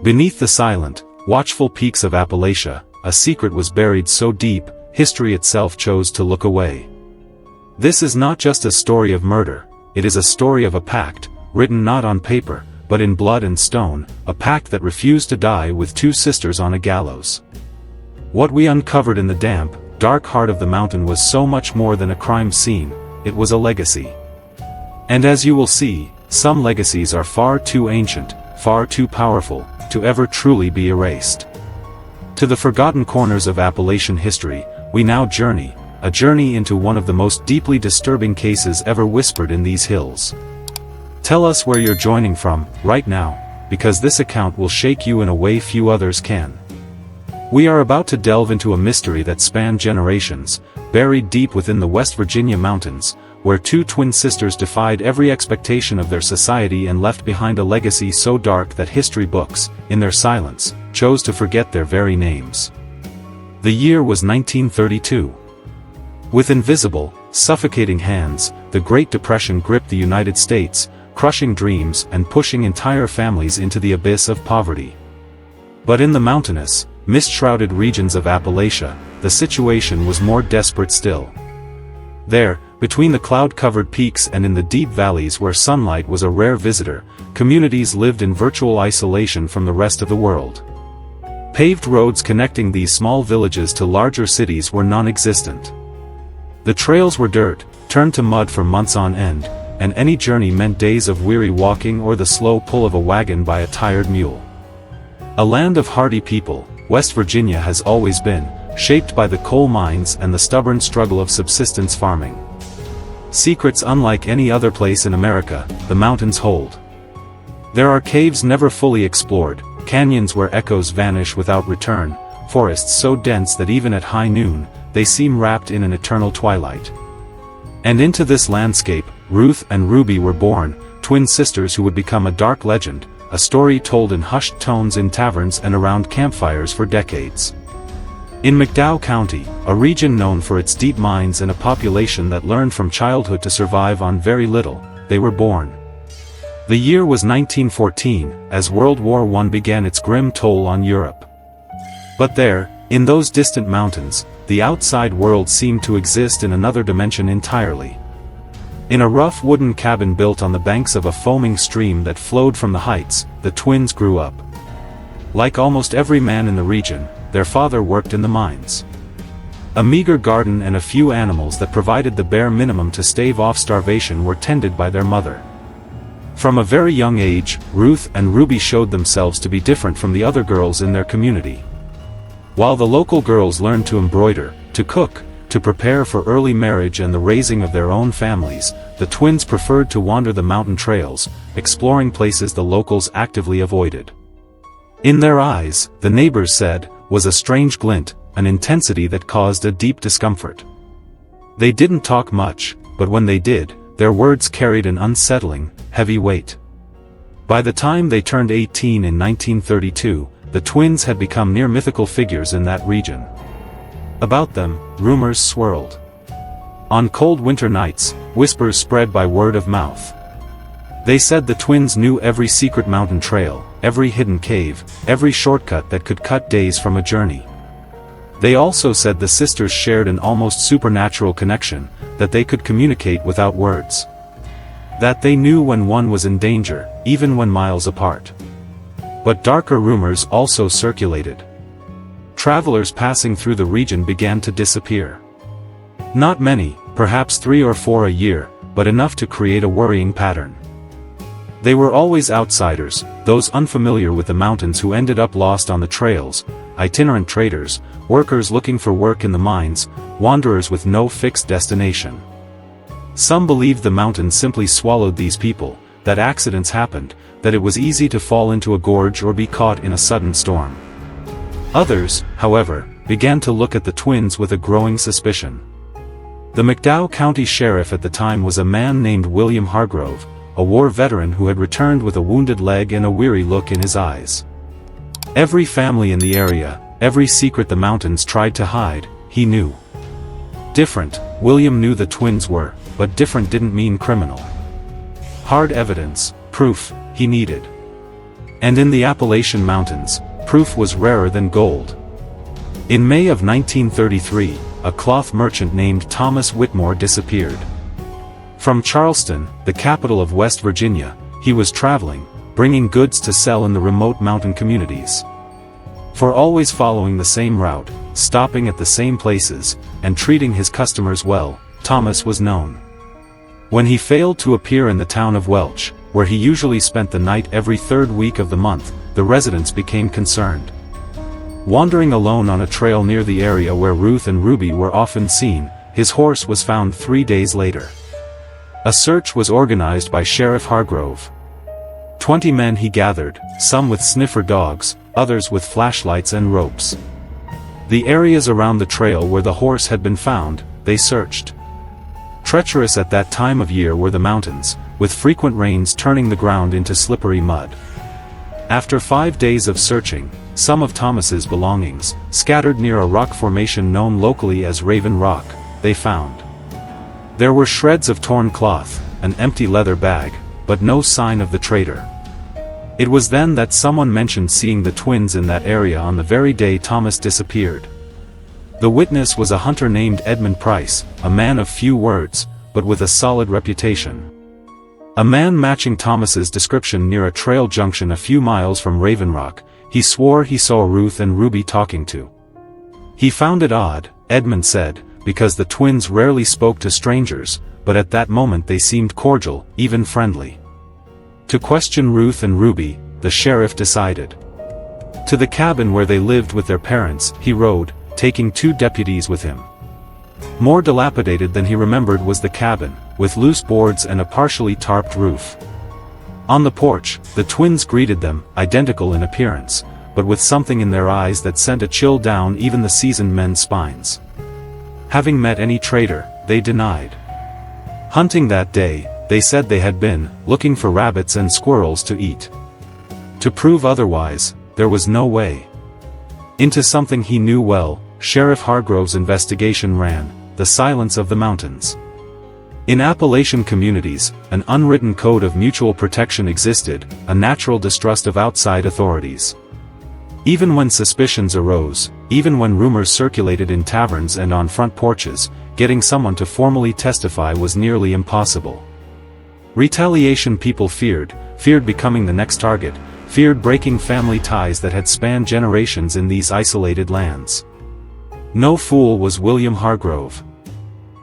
Beneath the silent, watchful peaks of Appalachia, a secret was buried so deep, history itself chose to look away. This is not just a story of murder, it is a story of a pact, written not on paper, but in blood and stone, a pact that refused to die with two sisters on a gallows. What we uncovered in the damp, dark heart of the mountain was so much more than a crime scene, it was a legacy. And as you will see, some legacies are far too ancient, far too powerful, to ever truly be erased. To the forgotten corners of Appalachian history, we now journey, a journey into one of the most deeply disturbing cases ever whispered in these hills. Tell us where you're joining from, right now, because this account will shake you in a way few others can. We are about to delve into a mystery that spanned generations, buried deep within the West Virginia mountains, where two twin sisters defied every expectation of their society and left behind a legacy so dark that history books, in their silence, chose to forget their very names. The year was 1932. With invisible, suffocating hands, the Great Depression gripped the United States, crushing dreams and pushing entire families into the abyss of poverty. But in the mountainous, mist-shrouded regions of Appalachia, the situation was more desperate still. There, between the cloud-covered peaks and in the deep valleys where sunlight was a rare visitor, communities lived in virtual isolation from the rest of the world. Paved roads connecting these small villages to larger cities were non-existent. The trails were dirt, turned to mud for months on end, and any journey meant days of weary walking or the slow pull of a wagon by a tired mule. A land of hardy people, West Virginia has always been, shaped by the coal mines and the stubborn struggle of subsistence farming. Secrets unlike any other place in America, the mountains hold. There are caves never fully explored, canyons where echoes vanish without return, forests so dense that even at high noon, they seem wrapped in an eternal twilight. And into this landscape, Ruth and Ruby were born, twin sisters who would become a dark legend, a story told in hushed tones in taverns and around campfires for decades. In McDowell County, a region known for its deep mines and a population that learned from childhood to survive on very little, they were born. The year was 1914, as World War I began its grim toll on Europe. But there, in those distant mountains, the outside world seemed to exist in another dimension entirely. In a rough wooden cabin built on the banks of a foaming stream that flowed from the heights, the twins grew up. Like almost every man in the region, their father worked in the mines. A meager garden and a few animals that provided the bare minimum to stave off starvation were tended by their mother. From a very young age, Ruth and Ruby showed themselves to be different from the other girls in their community. While the local girls learned to embroider, to cook, to prepare for early marriage and the raising of their own families, the twins preferred to wander the mountain trails, exploring places the locals actively avoided. In their eyes, the neighbors said, was a strange glint, an intensity that caused a deep discomfort. They didn't talk much, but when they did, their words carried an unsettling, heavy weight. By the time they turned 18 in 1932, the twins had become near mythical figures in that region. About them, rumors swirled. On cold winter nights, whispers spread by word of mouth. They said the twins knew every secret mountain trail, every hidden cave, every shortcut that could cut days from a journey. They also said the sisters shared an almost supernatural connection, that they could communicate without words. That they knew when one was in danger, even when miles apart. But darker rumors also circulated. Travelers passing through the region began to disappear. Not many, perhaps 3 or 4 a year, but enough to create a worrying pattern. They were always outsiders, those unfamiliar with the mountains who ended up lost on the trails, itinerant traders, workers looking for work in the mines, wanderers with no fixed destination. Some believed the mountains simply swallowed these people, that accidents happened, that it was easy to fall into a gorge or be caught in a sudden storm. Others, however, began to look at the twins with a growing suspicion. The McDowell County Sheriff at the time was a man named William Hargrove, a war veteran who had returned with a wounded leg and a weary look in his eyes. Every family in the area, every secret the mountains tried to hide, he knew. Different, William knew the twins were, but different didn't mean criminal. Hard evidence, proof, he needed. And in the Appalachian Mountains, proof was rarer than gold. In May of 1933, a cloth merchant named Thomas Whitmore disappeared. From Charleston, the capital of West Virginia, he was traveling, bringing goods to sell in the remote mountain communities. For always following the same route, stopping at the same places, and treating his customers well, Thomas was known. When he failed to appear in the town of Welch, where he usually spent the night every third week of the month, the residents became concerned. Wandering alone on a trail near the area where Ruth and Ruby were often seen, his horse was found 3 days later. A search was organized by Sheriff Hargrove. 20 men he gathered, some with sniffer dogs, others with flashlights and ropes. The areas around the trail where the horse had been found, they searched. Treacherous at that time of year were the mountains, with frequent rains turning the ground into slippery mud. After 5 days of searching, some of Thomas's belongings, scattered near a rock formation known locally as Raven Rock, they found. There were shreds of torn cloth, an empty leather bag, but no sign of the traitor. It was then that someone mentioned seeing the twins in that area on the very day Thomas disappeared. The witness was a hunter named Edmund Price, a man of few words, but with a solid reputation. A man matching Thomas's description near a trail junction a few miles from Raven Rock, he swore he saw Ruth and Ruby talking to. He found it odd, Edmund said, because the twins rarely spoke to strangers, but at that moment they seemed cordial, even friendly. To question Ruth and Ruby, the sheriff decided. To the cabin where they lived with their parents, he rode, taking 2 deputies with him. More dilapidated than he remembered was the cabin, with loose boards and a partially tarped roof. On the porch, the twins greeted them, identical in appearance, but with something in their eyes that sent a chill down even the seasoned men's spines. Having met any traitor, they denied. Hunting that day, they said they had been, looking for rabbits and squirrels to eat. To prove otherwise, there was no way. Into something he knew well, Sheriff Hargrove's investigation ran: the silence of the mountains. In Appalachian communities, an unwritten code of mutual protection existed, a natural distrust of outside authorities. Even when suspicions arose, even when rumors circulated in taverns and on front porches, getting someone to formally testify was nearly impossible. Retaliation people feared becoming the next target, feared breaking family ties that had spanned generations in these isolated lands. No fool was William Hargrove.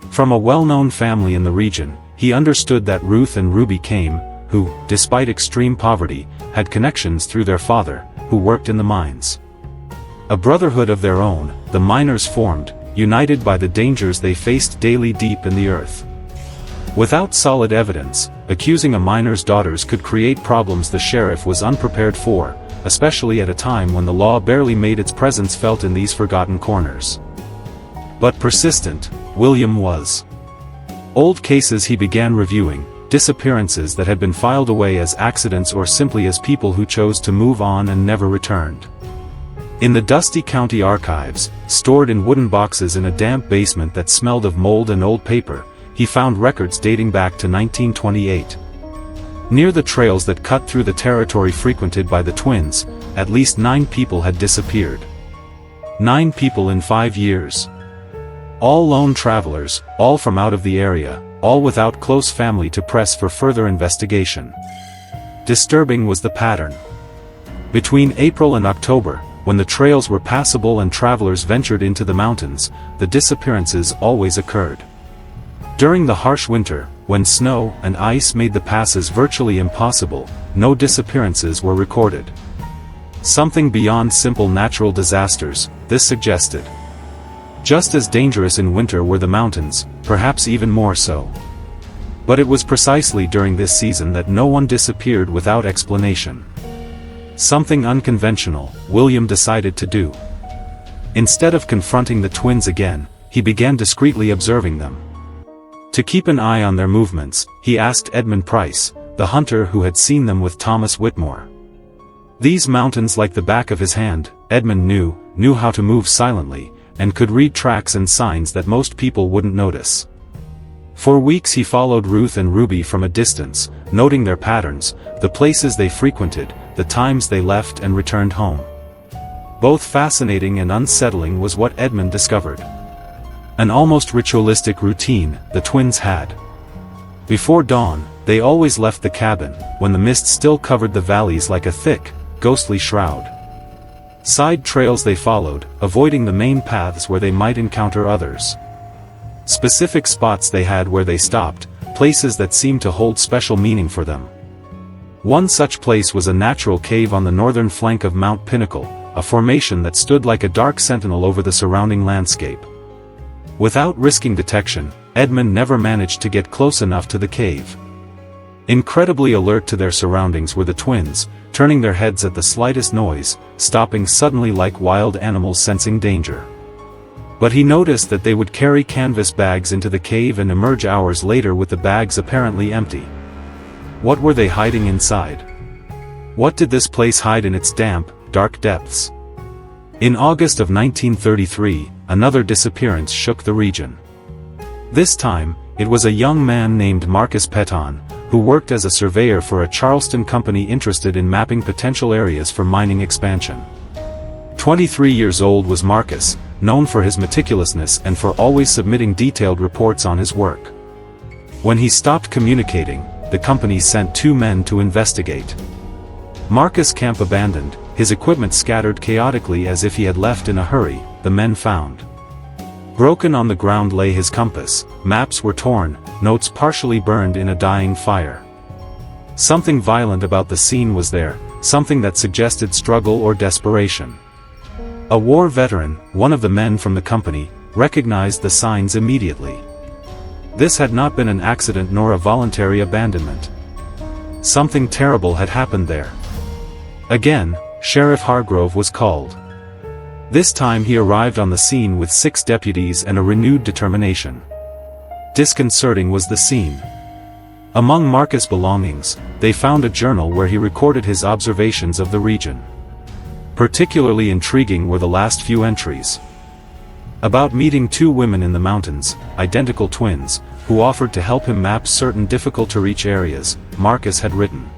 From a well-known family in the region, he understood that Ruth and Ruby came, who, despite extreme poverty, had connections through their father, who worked in the mines. A brotherhood of their own, the miners formed, united by the dangers they faced daily deep in the earth. Without solid evidence, accusing a miner's daughters could create problems the sheriff was unprepared for, especially at a time when the law barely made its presence felt in these forgotten corners. But persistent, William was. Old cases he began reviewing, disappearances that had been filed away as accidents or simply as people who chose to move on and never returned. In the dusty county archives, stored in wooden boxes in a damp basement that smelled of mold and old paper, he found records dating back to 1928. Near the trails that cut through the territory frequented by the twins, at least 9 people had disappeared. 9 people in 5 years. All lone travelers, all from out of the area, all without close family to press for further investigation. Disturbing was the pattern. Between April and October, when the trails were passable and travelers ventured into the mountains, the disappearances always occurred. During the harsh winter, when snow and ice made the passes virtually impossible, no disappearances were recorded. Something beyond simple natural disasters, this suggested. Just as dangerous in winter were the mountains, perhaps even more so. But it was precisely during this season that no one disappeared without explanation. Something unconventional, William decided to do. Instead of confronting the twins again, he began discreetly observing them. To keep an eye on their movements, he asked Edmund Price, the hunter who had seen them with Thomas Whitmore. These mountains like the back of his hand, Edmund knew how to move silently, and could read tracks and signs that most people wouldn't notice. For weeks he followed Ruth and Ruby from a distance, noting their patterns, the places they frequented, the times they left and returned home. Both fascinating and unsettling was what Edmund discovered. An almost ritualistic routine the twins had. Before dawn, they always left the cabin, when the mist still covered the valleys like a thick, ghostly shroud. Side trails they followed, avoiding the main paths where they might encounter others. Specific spots they had where they stopped, places that seemed to hold special meaning for them. One such place was a natural cave on the northern flank of Mount Pinnacle, a formation that stood like a dark sentinel over the surrounding landscape. Without risking detection, Edmund never managed to get close enough to the cave. Incredibly alert to their surroundings were the twins, turning their heads at the slightest noise, stopping suddenly like wild animals sensing danger. But he noticed that they would carry canvas bags into the cave and emerge hours later with the bags apparently empty. What were they hiding inside? What did this place hide in its damp, dark depths? In August of 1933, another disappearance shook the region. This time, it was a young man named Marcus Peton, who worked as a surveyor for a Charleston company interested in mapping potential areas for mining expansion. 23 years old was Marcus, known for his meticulousness and for always submitting detailed reports on his work. When he stopped communicating, the company sent 2 men to investigate. Marcus' camp abandoned, his equipment scattered chaotically as if he had left in a hurry, the men found. Broken on the ground lay his compass, maps were torn, notes partially burned in a dying fire. Something violent about the scene was there, something that suggested struggle or desperation. A war veteran, one of the men from the company, recognized the signs immediately. This had not been an accident nor a voluntary abandonment. Something terrible had happened there. Again, Sheriff Hargrove was called. This time he arrived on the scene with 6 deputies and a renewed determination. Disconcerting was the scene. Among Marcus' belongings, they found a journal where he recorded his observations of the region. Particularly intriguing were the last few entries. About meeting 2 women in the mountains, identical twins, who offered to help him map certain difficult-to-reach areas, Marcus had written.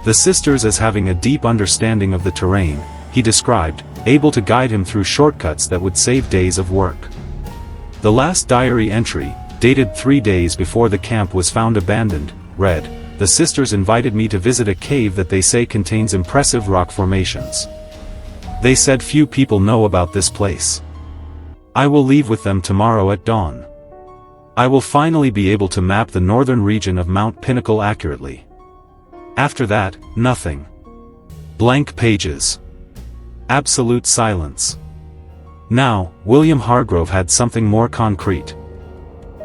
The sisters as having a deep understanding of the terrain, he described, able to guide him through shortcuts that would save days of work. The last diary entry, dated 3 days before the camp was found abandoned, read, "The sisters invited me to visit a cave that they say contains impressive rock formations. They said few people know about this place. I will leave with them tomorrow at dawn. I will finally be able to map the northern region of Mount Pinnacle accurately. After that, nothing. Blank pages. Absolute silence." Now, William Hargrove had something more concrete.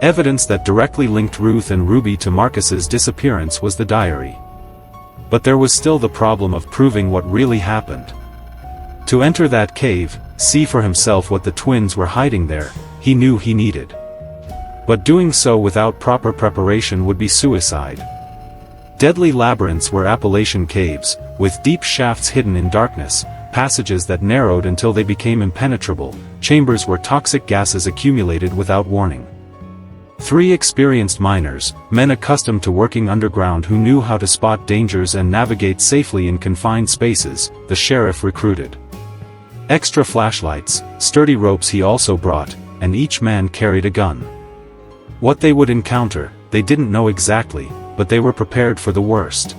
Evidence that directly linked Ruth and Ruby to Marcus's disappearance was the diary. But there was still the problem of proving what really happened. To enter that cave, see for himself what the twins were hiding there, he knew he needed. But doing so without proper preparation would be suicide. Deadly labyrinths were Appalachian caves, with deep shafts hidden in darkness, passages that narrowed until they became impenetrable, chambers where toxic gases accumulated without warning. 3 experienced miners, men accustomed to working underground who knew how to spot dangers and navigate safely in confined spaces, the sheriff recruited. Extra flashlights, sturdy ropes he also brought, and each man carried a gun. What they would encounter, they didn't know exactly, but they were prepared for the worst.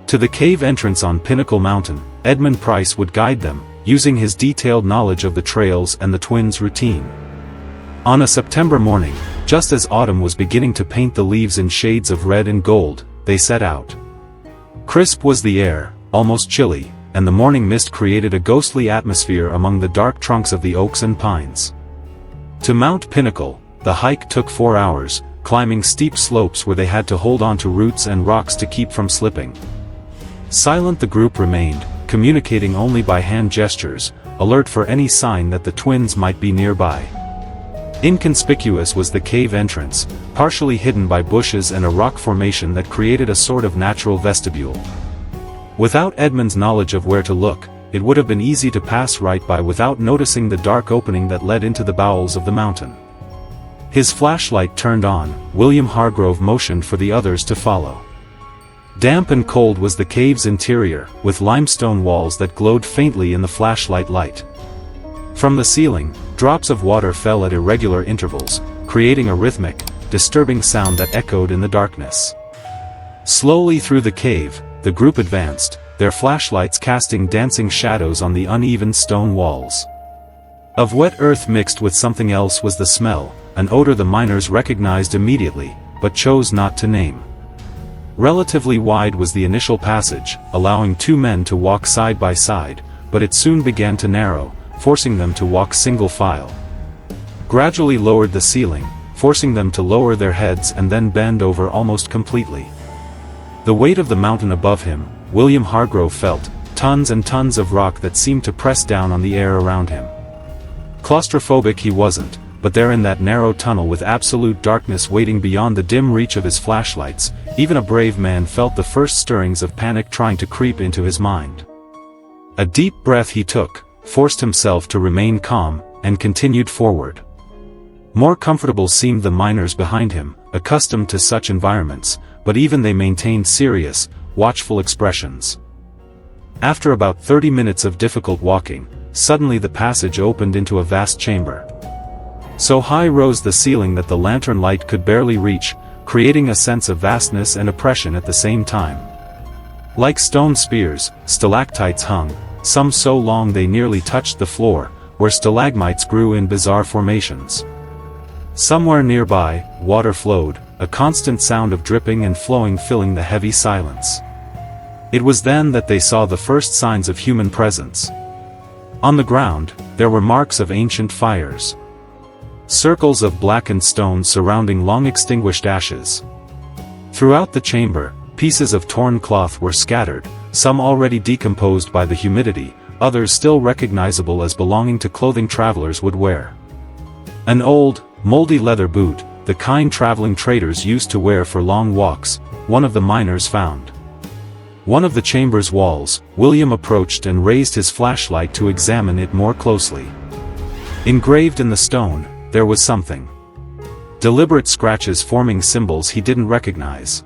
To the cave entrance on Pinnacle Mountain, Edmund Price would guide them, using his detailed knowledge of the trails and the twins' routine. On a September morning, just as autumn was beginning to paint the leaves in shades of red and gold, they set out. Crisp was the air, almost chilly, and the morning mist created a ghostly atmosphere among the dark trunks of the oaks and pines. To Mount Pinnacle, the hike took 4 hours, climbing steep slopes where they had to hold on to roots and rocks to keep from slipping. Silent the group remained, communicating only by hand gestures, alert for any sign that the twins might be nearby. Inconspicuous was the cave entrance, partially hidden by bushes and a rock formation that created a sort of natural vestibule. Without Edmund's knowledge of where to look, it would have been easy to pass right by without noticing the dark opening that led into the bowels of the mountain. His flashlight turned on, William Hargrove motioned for the others to follow. Damp and cold was the cave's interior, with limestone walls that glowed faintly in the flashlight light. From the ceiling, drops of water fell at irregular intervals, creating a rhythmic, disturbing sound that echoed in the darkness. Slowly through the cave, the group advanced, their flashlights casting dancing shadows on the uneven stone walls. Of wet earth mixed with something else was the smell, an odor the miners recognized immediately, but chose not to name. Relatively wide was the initial passage, allowing two men to walk side by side, but it soon began to narrow, forcing them to walk single file. Gradually lowered the ceiling, forcing them to lower their heads and then bend over almost completely. The weight of the mountain above him, William Hargrove felt, tons and tons of rock that seemed to press down on the air around him. Claustrophobic he wasn't, but there in that narrow tunnel with absolute darkness waiting beyond the dim reach of his flashlights, even a brave man felt the first stirrings of panic trying to creep into his mind. A deep breath he took, forced himself to remain calm, and continued forward. More comfortable seemed the miners behind him, accustomed to such environments, but even they maintained serious, watchful expressions. After about 30 minutes of difficult walking, suddenly the passage opened into a vast chamber. So high rose the ceiling that the lantern light could barely reach, creating a sense of vastness and oppression at the same time. Like stone spears, stalactites hung, some so long they nearly touched the floor, where stalagmites grew in bizarre formations. Somewhere nearby, water flowed, a constant sound of dripping and flowing filling the heavy silence. It was then that they saw the first signs of human presence. On the ground, there were marks of ancient fires. Circles of blackened stone surrounding long-extinguished ashes. Throughout the chamber, pieces of torn cloth were scattered, some already decomposed by the humidity, others still recognizable as belonging to clothing travelers would wear. An old, moldy leather boot, the kind traveling traders used to wear for long walks, one of the miners found. One of the chamber's walls, William approached and raised his flashlight to examine it more closely. Engraved in the stone, there was something. Deliberate scratches forming symbols he didn't recognize.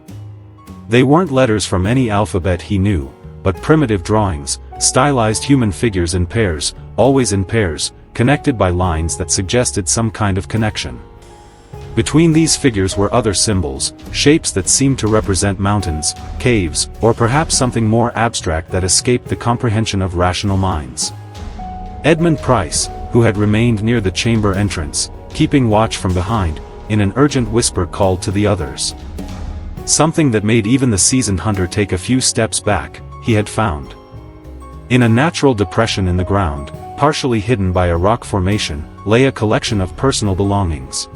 They weren't letters from any alphabet he knew, but primitive drawings, stylized human figures in pairs, always in pairs, connected by lines that suggested some kind of connection. Between these figures were other symbols, shapes that seemed to represent mountains, caves, or perhaps something more abstract that escaped the comprehension of rational minds. Edmund Price, who had remained near the chamber entrance, keeping watch from behind, in an urgent whisper called to the others. Something that made even the seasoned hunter take a few steps back, he had found. In a natural depression in the ground, partially hidden by a rock formation, lay a collection of personal belongings.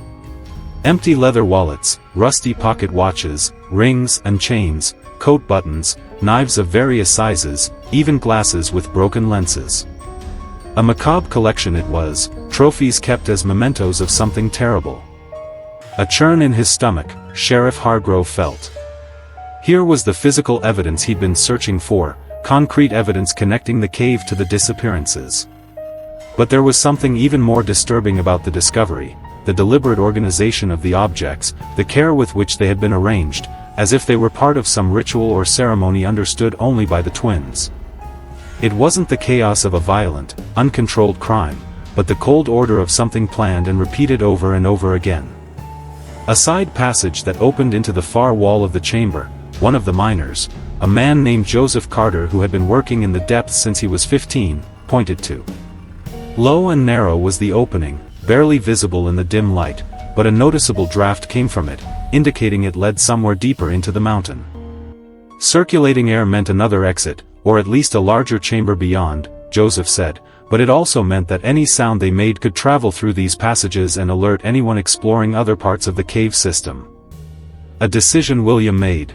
Empty leather wallets, rusty pocket watches, rings and chains, coat buttons, knives of various sizes, even glasses with broken lenses. A macabre collection it was, trophies kept as mementos of something terrible. A churn in his stomach, Sheriff Hargrove felt. Here was the physical evidence he'd been searching for, concrete evidence connecting the cave to the disappearances. But there was something even more disturbing about the discovery, the deliberate organization of the objects, the care with which they had been arranged, as if they were part of some ritual or ceremony understood only by the twins. It wasn't the chaos of a violent, uncontrolled crime, but the cold order of something planned and repeated over and over again. A side passage that opened into the far wall of the chamber, one of the miners, a man named Joseph Carter who had been working in the depths since he was 15, pointed to. Low and narrow was the opening, barely visible in the dim light, but a noticeable draft came from it, indicating it led somewhere deeper into the mountain. Circulating air meant another exit, or at least a larger chamber beyond, Joseph said, but it also meant that any sound they made could travel through these passages and alert anyone exploring other parts of the cave system. A decision William made.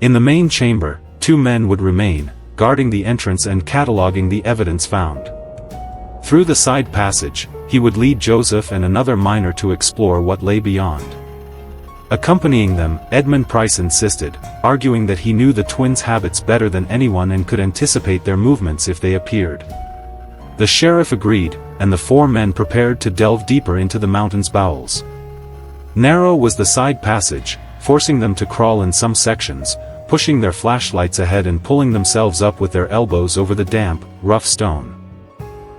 In the main chamber, 2 men would remain, guarding the entrance and cataloging the evidence found. Through the side passage, he would lead Joseph and another miner to explore what lay beyond. Accompanying them, Edmund Price insisted, arguing that he knew the twins' habits better than anyone and could anticipate their movements if they appeared. The sheriff agreed, and the 4 men prepared to delve deeper into the mountain's bowels. Narrow was the side passage, forcing them to crawl in some sections, pushing their flashlights ahead and pulling themselves up with their elbows over the damp, rough stone.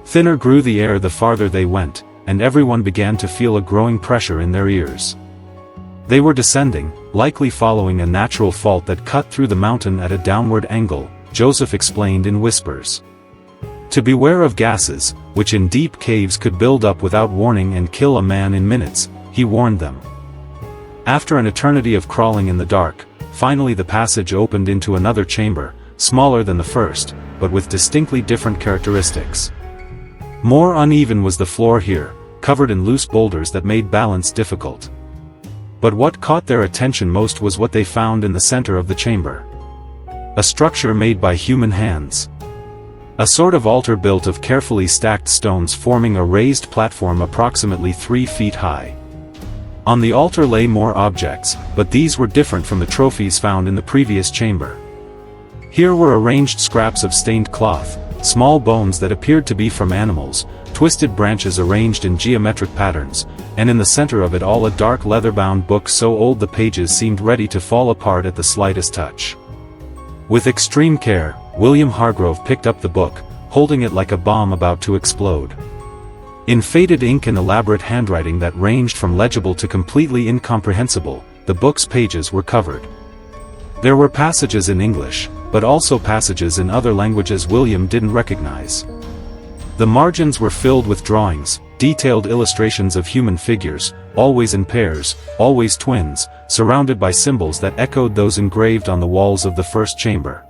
Thinner grew the air the farther they went, and everyone began to feel a growing pressure in their ears. They were descending, likely following a natural fault that cut through the mountain at a downward angle, Joseph explained in whispers. To beware of gases, which in deep caves could build up without warning and kill a man in minutes, he warned them. After an eternity of crawling in the dark, finally the passage opened into another chamber, smaller than the first, but with distinctly different characteristics. More uneven was the floor here, covered in loose boulders that made balance difficult. But what caught their attention most was what they found in the center of the chamber. A structure made by human hands. A sort of altar built of carefully stacked stones forming a raised platform approximately 3 feet high. On the altar lay more objects, but these were different from the trophies found in the previous chamber. Here were arranged scraps of stained cloth, small bones that appeared to be from animals, twisted branches arranged in geometric patterns, and in the center of it all a dark leather-bound book so old the pages seemed ready to fall apart at the slightest touch. With extreme care, William Hargrove picked up the book, holding it like a bomb about to explode. In faded ink and elaborate handwriting that ranged from legible to completely incomprehensible, the book's pages were covered. There were passages in English, but also passages in other languages William didn't recognize. The margins were filled with drawings, detailed illustrations of human figures, always in pairs, always twins, surrounded by symbols that echoed those engraved on the walls of the first chamber.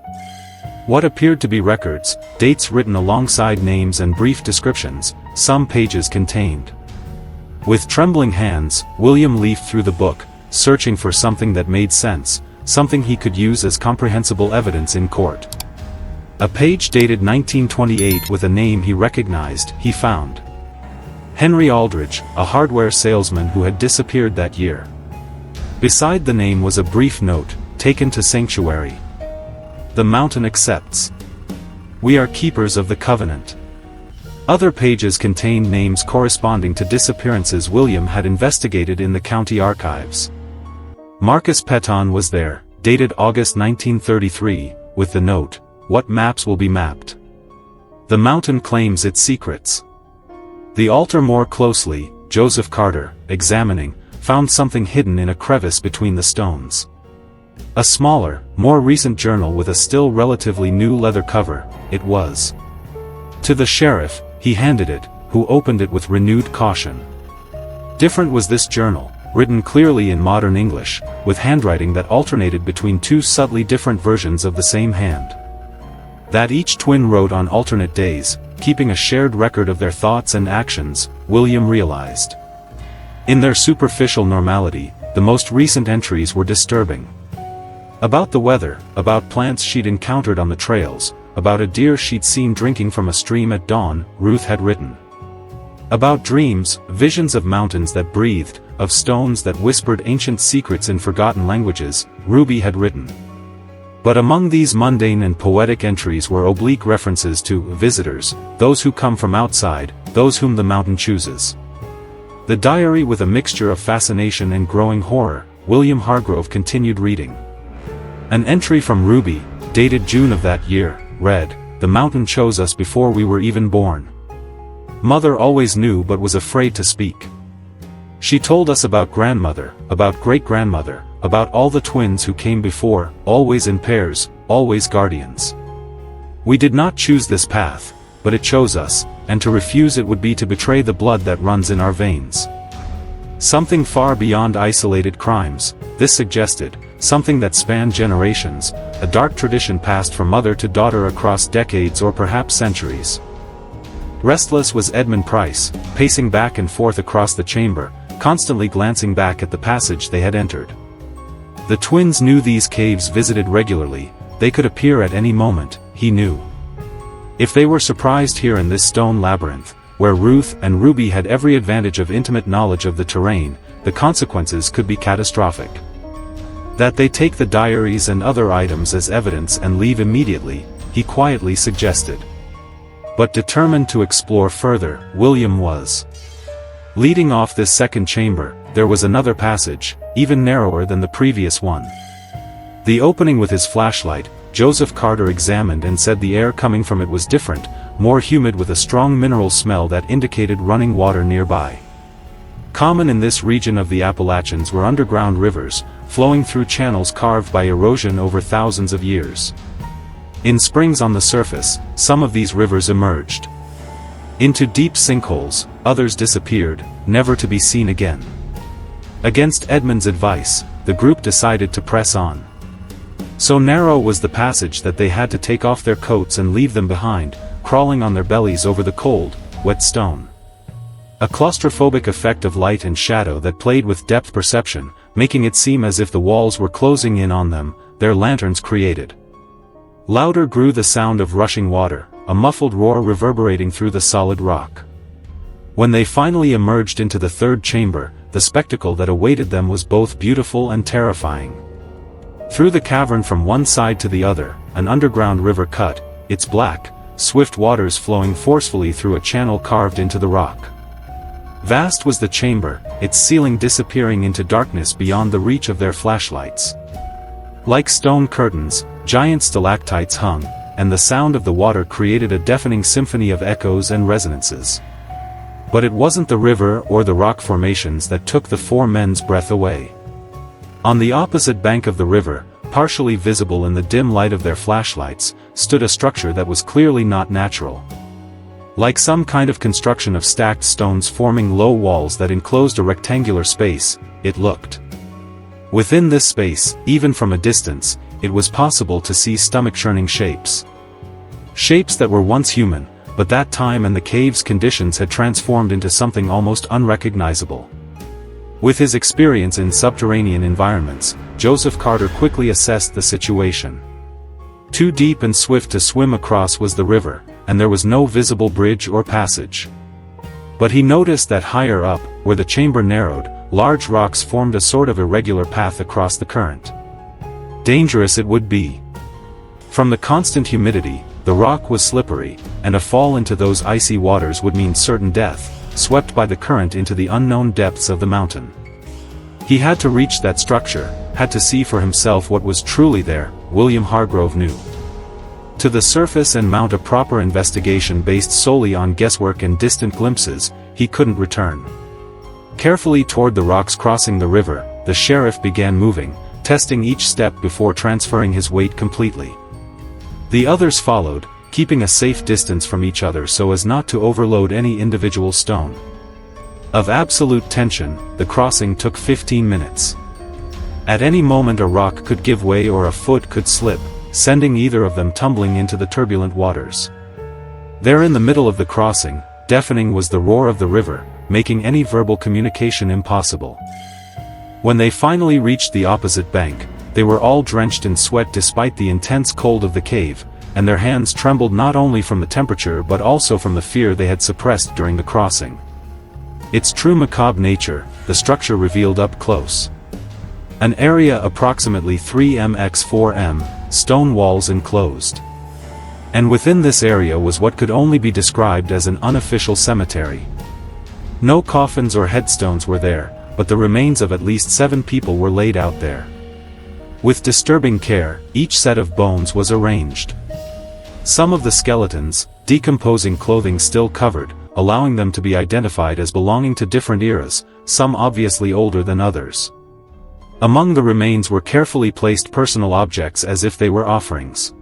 What appeared to be records, dates written alongside names and brief descriptions, some pages contained. With trembling hands, William leafed through the book, searching for something that made sense, something he could use as comprehensible evidence in court. A page dated 1928 with a name he recognized, he found. Henry Aldridge, a hardware salesman who had disappeared that year. Beside the name was a brief note, taken to sanctuary. The mountain accepts. We are keepers of the covenant. Other pages contained names corresponding to disappearances William had investigated in the county archives. Marcus Peton was there, dated August 1933, with the note, "What maps will be mapped? The mountain claims its secrets." The altar more closely, Joseph Carter, examining, found something hidden in a crevice between the stones. A smaller, more recent journal with a still relatively new leather cover, it was. To the sheriff, he handed it, who opened it with renewed caution. Different was this journal, written clearly in modern English, with handwriting that alternated between two subtly different versions of the same hand. That each twin wrote on alternate days, keeping a shared record of their thoughts and actions, William realized. In their superficial normality, the most recent entries were disturbing. About the weather, about plants she'd encountered on the trails, about a deer she'd seen drinking from a stream at dawn, Ruth had written. About dreams, visions of mountains that breathed, of stones that whispered ancient secrets in forgotten languages, Ruby had written. But among these mundane and poetic entries were oblique references to visitors, those who come from outside, those whom the mountain chooses. The diary with a mixture of fascination and growing horror, William Hargrove continued reading. An entry from Ruby, dated June of that year, read, "The mountain chose us before we were even born. Mother always knew but was afraid to speak. She told us about grandmother, about great-grandmother, about all the twins who came before, always in pairs, always guardians. We did not choose this path, but it chose us, and to refuse it would be to betray the blood that runs in our veins. Something far beyond isolated crimes, this suggested, something that spanned generations, a dark tradition passed from mother to daughter across decades or perhaps centuries." Restless was Edmund Price, pacing back and forth across the chamber, constantly glancing back at the passage they had entered. The twins knew these caves visited regularly, they could appear at any moment, he knew. If they were surprised here in this stone labyrinth, where Ruth and Ruby had every advantage of intimate knowledge of the terrain, the consequences could be catastrophic. That they take the diaries and other items as evidence and leave immediately, he quietly suggested. But determined to explore further, William was. Leading off this second chamber, there was another passage, even narrower than the previous one. The opening with his flashlight, Joseph Carter examined and said the air coming from it was different, more humid with a strong mineral smell that indicated running water nearby. Common in this region of the Appalachians were underground rivers, flowing through channels carved by erosion over thousands of years. In springs on the surface, some of these rivers emerged into deep sinkholes, others disappeared, never to be seen again. Against Edmund's advice, the group decided to press on. So narrow was the passage that they had to take off their coats and leave them behind, crawling on their bellies over the cold, wet stone. A claustrophobic effect of light and shadow that played with depth perception, making it seem as if the walls were closing in on them, their lanterns created. Louder grew the sound of rushing water, a muffled roar reverberating through the solid rock. When they finally emerged into the third chamber, the spectacle that awaited them was both beautiful and terrifying. Through the cavern from one side to the other, an underground river cut, its black, swift waters flowing forcefully through a channel carved into the rock. Vast was the chamber, its ceiling disappearing into darkness beyond the reach of their flashlights. Like stone curtains, giant stalactites hung, and the sound of the water created a deafening symphony of echoes and resonances. But it wasn't the river or the rock formations that took the four men's breath away. On the opposite bank of the river, partially visible in the dim light of their flashlights, stood a structure that was clearly not natural. Like some kind of construction of stacked stones forming low walls that enclosed a rectangular space, it looked. Within this space, even from a distance, it was possible to see stomach-churning shapes. Shapes that were once human, but that time and the cave's conditions had transformed into something almost unrecognizable. With his experience in subterranean environments, Joseph Carter quickly assessed the situation. Too deep and swift to swim across was the river, and there was no visible bridge or passage. But he noticed that higher up, where the chamber narrowed, large rocks formed a sort of irregular path across the current. Dangerous it would be. From the constant humidity, the rock was slippery, and a fall into those icy waters would mean certain death, swept by the current into the unknown depths of the mountain. He had to reach that structure, had to see for himself what was truly there, William Hargrove knew. To the surface and mount a proper investigation based solely on guesswork and distant glimpses, he couldn't return. Carefully toward the rocks crossing the river, the sheriff began moving, testing each step before transferring his weight completely. The others followed, keeping a safe distance from each other so as not to overload any individual stone. Of absolute tension, the crossing took 15 minutes. At any moment a rock could give way or a foot could slip, sending either of them tumbling into the turbulent waters. There in the middle of the crossing, deafening was the roar of the river, making any verbal communication impossible. When they finally reached the opposite bank, they were all drenched in sweat despite the intense cold of the cave, and their hands trembled not only from the temperature but also from the fear they had suppressed during the crossing. Its true macabre nature, the structure revealed up close. An area approximately 3 x 4 m, stone walls enclosed. And within this area was what could only be described as an unofficial cemetery. No coffins or headstones were there, but the remains of at least 7 people were laid out there. With disturbing care, each set of bones was arranged. Some of the skeletons, decomposing clothing still covered, allowing them to be identified as belonging to different eras, some obviously older than others. Among the remains were carefully placed personal objects as if they were offerings.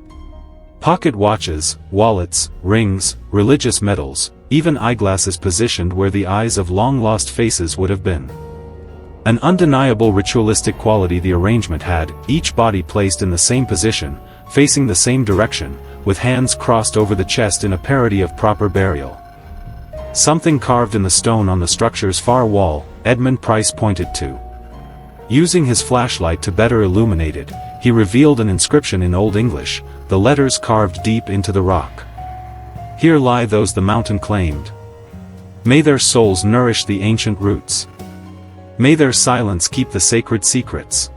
Pocket watches, wallets, rings, religious medals, even eyeglasses positioned where the eyes of long-lost faces would have been. An undeniable ritualistic quality the arrangement had, each body placed in the same position, facing the same direction, with hands crossed over the chest in a parody of proper burial. Something carved in the stone on the structure's far wall, Edmund Price pointed to. Using his flashlight to better illuminate it, he revealed an inscription in Old English, the letters carved deep into the rock. Here lie those the mountain claimed. May their souls nourish the ancient roots. May their silence keep the sacred secrets.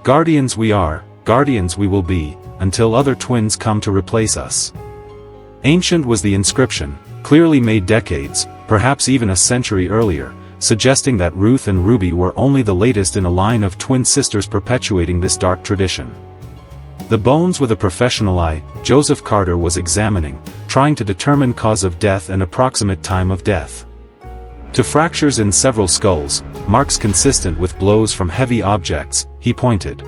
Guardians we are, guardians we will be, until other twins come to replace us. Ancient was the inscription, clearly made decades, perhaps even a century earlier, suggesting that Ruth and Ruby were only the latest in a line of twin sisters perpetuating this dark tradition. The bones with a professional eye, Joseph Carter was examining, trying to determine cause of death and approximate time of death. To fractures in several skulls, marks consistent with blows from heavy objects, he pointed.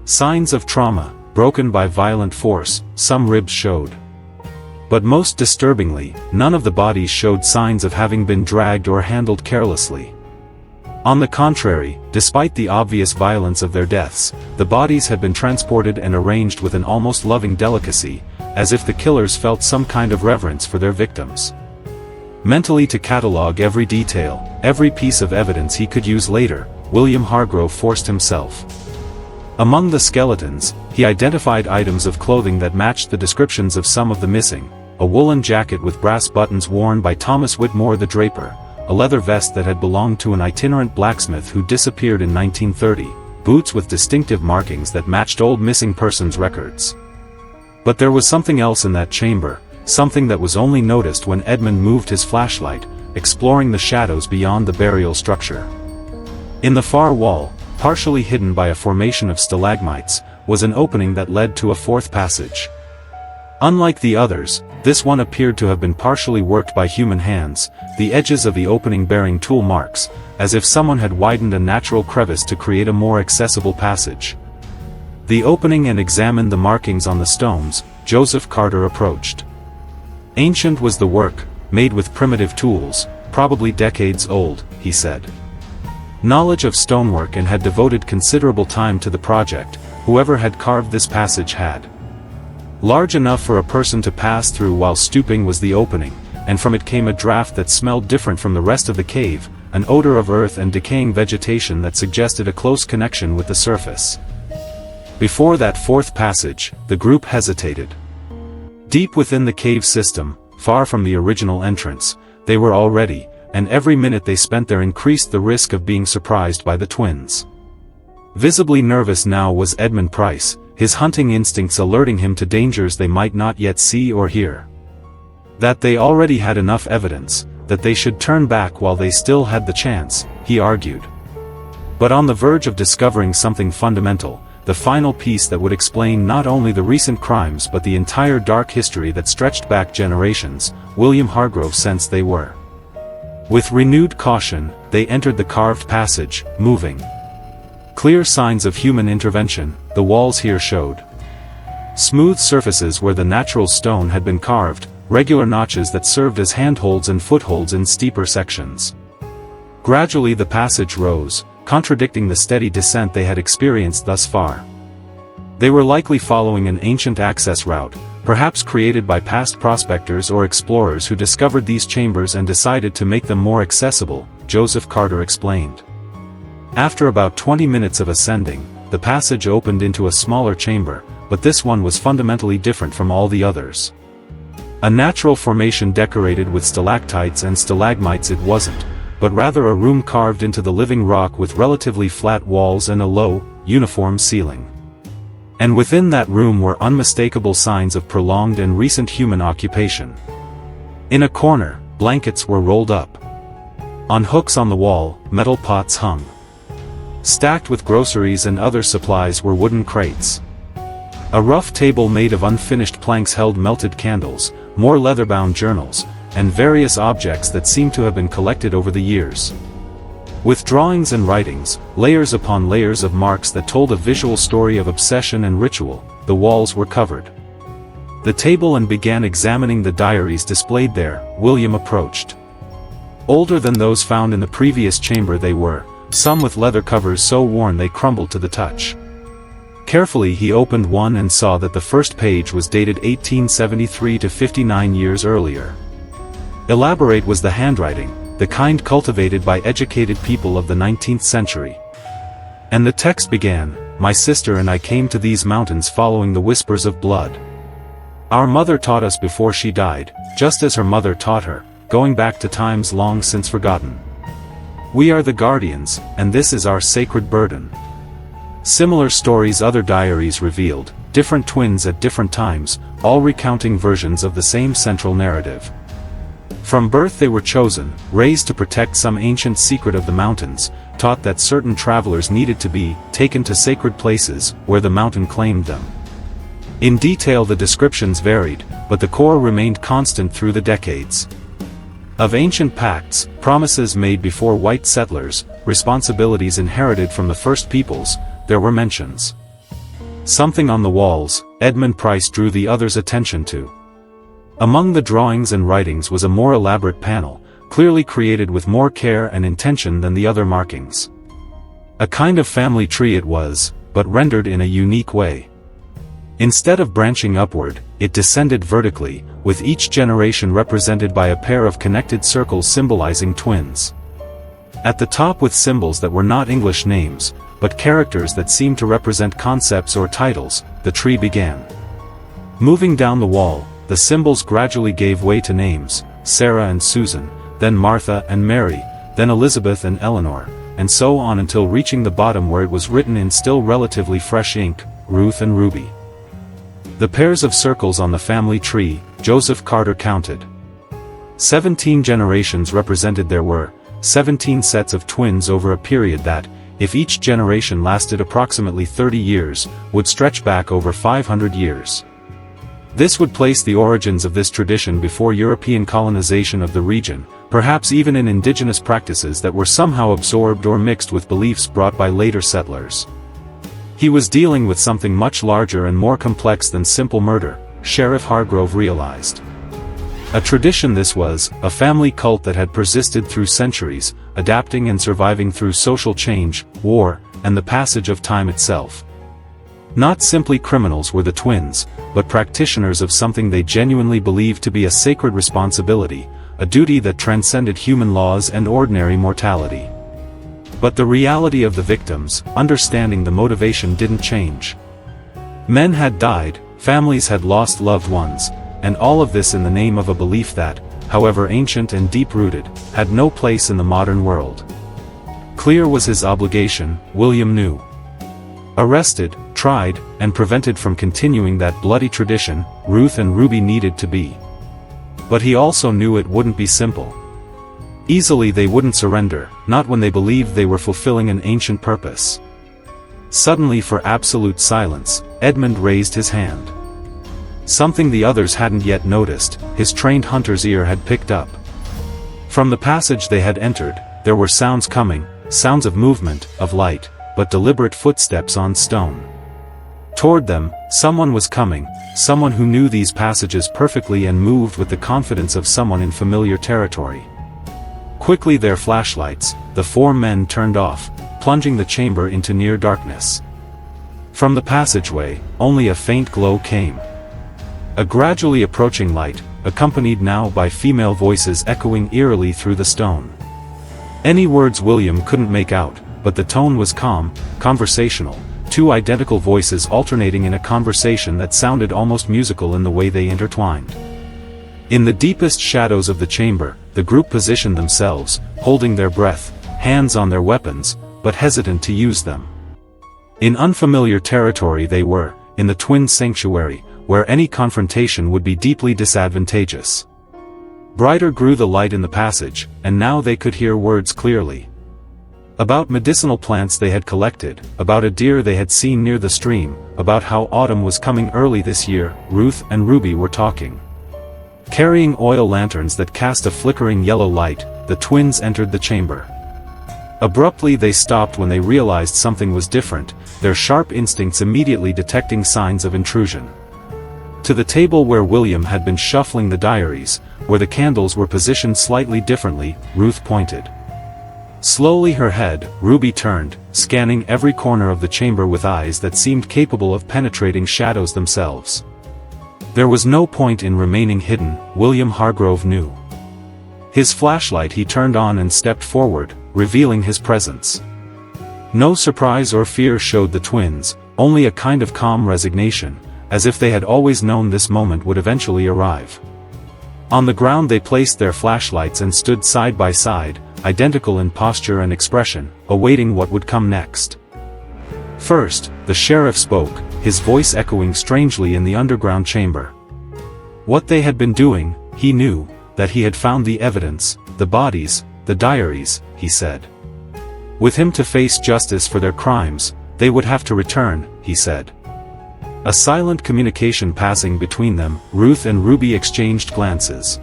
Signs of trauma, broken by violent force, some ribs showed. But most disturbingly, none of the bodies showed signs of having been dragged or handled carelessly. On the contrary, despite the obvious violence of their deaths, the bodies had been transported and arranged with an almost loving delicacy, as if the killers felt some kind of reverence for their victims. Mentally to catalog every detail, every piece of evidence he could use later, William Hargrove forced himself. Among the skeletons, he identified items of clothing that matched the descriptions of some of the missing: a woolen jacket with brass buttons worn by Thomas Whitmore the draper, a leather vest that had belonged to an itinerant blacksmith who disappeared in 1930, boots with distinctive markings that matched old missing persons records. But there was something else in that chamber, something that was only noticed when Edmund moved his flashlight, exploring the shadows beyond the burial structure. In the far wall, partially hidden by a formation of stalagmites, was an opening that led to a fourth passage. Unlike the others, this one appeared to have been partially worked by human hands, the edges of the opening bearing tool marks, as if someone had widened a natural crevice to create a more accessible passage. The opening and examined the markings on the stones, Joseph Carter approached. Ancient was the work, made with primitive tools, probably decades old, he said. Knowledge of stonework and had devoted considerable time to the project, whoever had carved this passage had. Large enough for a person to pass through while stooping was the opening, and from it came a draft that smelled different from the rest of the cave, an odor of earth and decaying vegetation that suggested a close connection with the surface. Before that fourth passage, the group hesitated. Deep within the cave system, far from the original entrance, they were already, and every minute they spent there increased the risk of being surprised by the twins. Visibly nervous now was Edmund Price, his hunting instincts alerting him to dangers they might not yet see or hear. That they already had enough evidence, that they should turn back while they still had the chance, he argued. But on the verge of discovering something fundamental, the final piece that would explain not only the recent crimes but the entire dark history that stretched back generations, William Hargrove sensed they were. With renewed caution, they entered the carved passage, moving. Clear signs of human intervention, the walls here showed. Smooth surfaces where the natural stone had been carved, regular notches that served as handholds and footholds in steeper sections. Gradually the passage rose, contradicting the steady descent they had experienced thus far. They were likely following an ancient access route, perhaps created by past prospectors or explorers who discovered these chambers and decided to make them more accessible, Joseph Carter explained. After about 20 minutes of ascending, the passage opened into a smaller chamber, but this one was fundamentally different from all the others. A natural formation decorated with stalactites and stalagmites it wasn't, but rather a room carved into the living rock with relatively flat walls and a low, uniform ceiling. And within that room were unmistakable signs of prolonged and recent human occupation. In a corner, blankets were rolled up. On hooks on the wall, metal pots hung. Stacked with groceries and other supplies were wooden crates. A rough table made of unfinished planks held melted candles, more leather-bound journals, and various objects that seemed to have been collected over the years. With drawings and writings, layers upon layers of marks that told a visual story of obsession and ritual, the walls were covered. The table and began examining the diaries displayed there. William approached. Older than those found in the previous chamber they were, some with leather covers so worn they crumbled to the touch. Carefully he opened one and saw that the first page was dated 1873 to 59 years earlier. Elaborate was the handwriting, the kind cultivated by educated people of the 19th century. And the text began, "My sister and I came to these mountains following the whispers of blood. Our mother taught us before she died, just as her mother taught her, going back to times long since forgotten. We are the guardians, and this is our sacred burden." Similar stories other diaries revealed, different twins at different times, all recounting versions of the same central narrative. From birth they were chosen, raised to protect some ancient secret of the mountains, taught that certain travelers needed to be taken to sacred places, where the mountain claimed them. In detail the descriptions varied, but the core remained constant through the decades. Of ancient pacts, promises made before white settlers, responsibilities inherited from the first peoples, there were mentions. Something on the walls, Edmund Price drew the others' attention to. Among the drawings and writings was a more elaborate panel, clearly created with more care and intention than the other markings. A kind of family tree it was, but rendered in a unique way. Instead of branching upward, it descended vertically, with each generation represented by a pair of connected circles symbolizing twins. At the top with symbols that were not English names, but characters that seemed to represent concepts or titles, the tree began. Moving down the wall, the symbols gradually gave way to names, Sarah and Susan, then Martha and Mary, then Elizabeth and Eleanor, and so on until reaching the bottom where it was written in still relatively fresh ink, Ruth and Ruby. The pairs of circles on the family tree, Joseph Carter counted. 17 generations represented. There were 17 sets of twins over a period that, if each generation lasted approximately 30 years, would stretch back over 500 years. This would place the origins of this tradition before European colonization of the region, perhaps even in indigenous practices that were somehow absorbed or mixed with beliefs brought by later settlers. He was dealing with something much larger and more complex than simple murder, Sheriff Hargrove realized. A tradition this was, a family cult that had persisted through centuries, adapting and surviving through social change, war, and the passage of time itself. Not simply criminals were the twins, but practitioners of something they genuinely believed to be a sacred responsibility, a duty that transcended human laws and ordinary mortality. But the reality of the victims, understanding the motivation didn't change. Men had died, families had lost loved ones, and all of this in the name of a belief that, however ancient and deep-rooted, had no place in the modern world. Clear was his obligation, William knew. Arrested, tried, and prevented from continuing that bloody tradition, Ruth and Ruby needed to be. But he also knew it wouldn't be simple. Easily they wouldn't surrender, not when they believed they were fulfilling an ancient purpose. Suddenly, for absolute silence, Edmund raised his hand. Something the others hadn't yet noticed, his trained hunter's ear had picked up. From the passage they had entered, there were sounds coming, sounds of movement, of light, but deliberate footsteps on stone. Toward them, someone was coming, someone who knew these passages perfectly and moved with the confidence of someone in familiar territory. Quickly their flashlights, the four men turned off, plunging the chamber into near darkness. From the passageway, only a faint glow came. A gradually approaching light, accompanied now by female voices echoing eerily through the stone. Any words William couldn't make out, but the tone was calm, conversational, two identical voices alternating in a conversation that sounded almost musical in the way they intertwined. In the deepest shadows of the chamber, the group positioned themselves, holding their breath, hands on their weapons, but hesitant to use them. In unfamiliar territory they were, in the twin sanctuary, where any confrontation would be deeply disadvantageous. Brighter grew the light in the passage, and now they could hear words clearly. About medicinal plants they had collected, about a deer they had seen near the stream, about how autumn was coming early this year. Ruth and Ruby were talking. Carrying oil lanterns that cast a flickering yellow light, the twins entered the chamber. Abruptly they stopped when they realized something was different, their sharp instincts immediately detecting signs of intrusion. To the table where William had been shuffling the diaries, where the candles were positioned slightly differently, Ruth pointed. Slowly her head, Ruby turned, scanning every corner of the chamber with eyes that seemed capable of penetrating shadows themselves. There was no point in remaining hidden, William Hargrove knew. His flashlight he turned on and stepped forward, revealing his presence. No surprise or fear showed the twins, only a kind of calm resignation, as if they had always known this moment would eventually arrive. On the ground they placed their flashlights and stood side by side, identical in posture and expression, awaiting what would come next. First, the sheriff spoke, his voice echoing strangely in the underground chamber. What they had been doing, he knew, that he had found the evidence, the bodies, the diaries, he said. With him to face justice for their crimes, they would have to return, he said. A silent communication passing between them, Ruth and Ruby exchanged glances.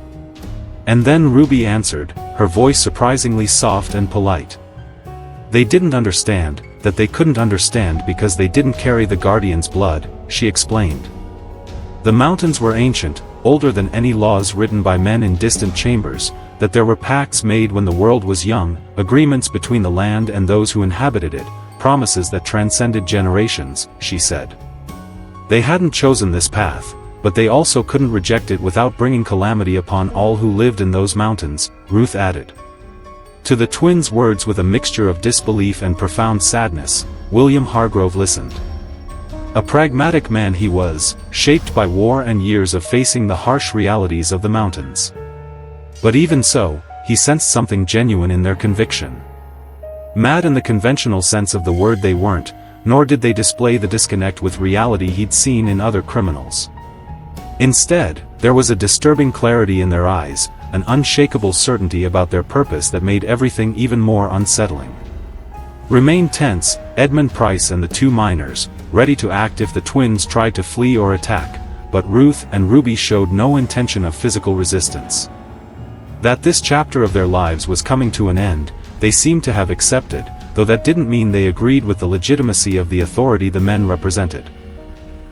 And then Ruby answered, her voice surprisingly soft and polite. They didn't understand, that they couldn't understand because they didn't carry the Guardian's blood, she explained. The mountains were ancient, older than any laws written by men in distant chambers, that there were pacts made when the world was young, agreements between the land and those who inhabited it, promises that transcended generations, she said. They hadn't chosen this path, but they also couldn't reject it without bringing calamity upon all who lived in those mountains, Ruth added. To the twins' words with a mixture of disbelief and profound sadness, William Hargrove listened. A pragmatic man he was, shaped by war and years of facing the harsh realities of the mountains. But even so, he sensed something genuine in their conviction. Mad in the conventional sense of the word they weren't, nor did they display the disconnect with reality he'd seen in other criminals. Instead, there was a disturbing clarity in their eyes, an unshakable certainty about their purpose that made everything even more unsettling. Remained tense, Edmund Price and the two miners, ready to act if the twins tried to flee or attack, but Ruth and Ruby showed no intention of physical resistance. That this chapter of their lives was coming to an end, they seemed to have accepted, though that didn't mean they agreed with the legitimacy of the authority the men represented.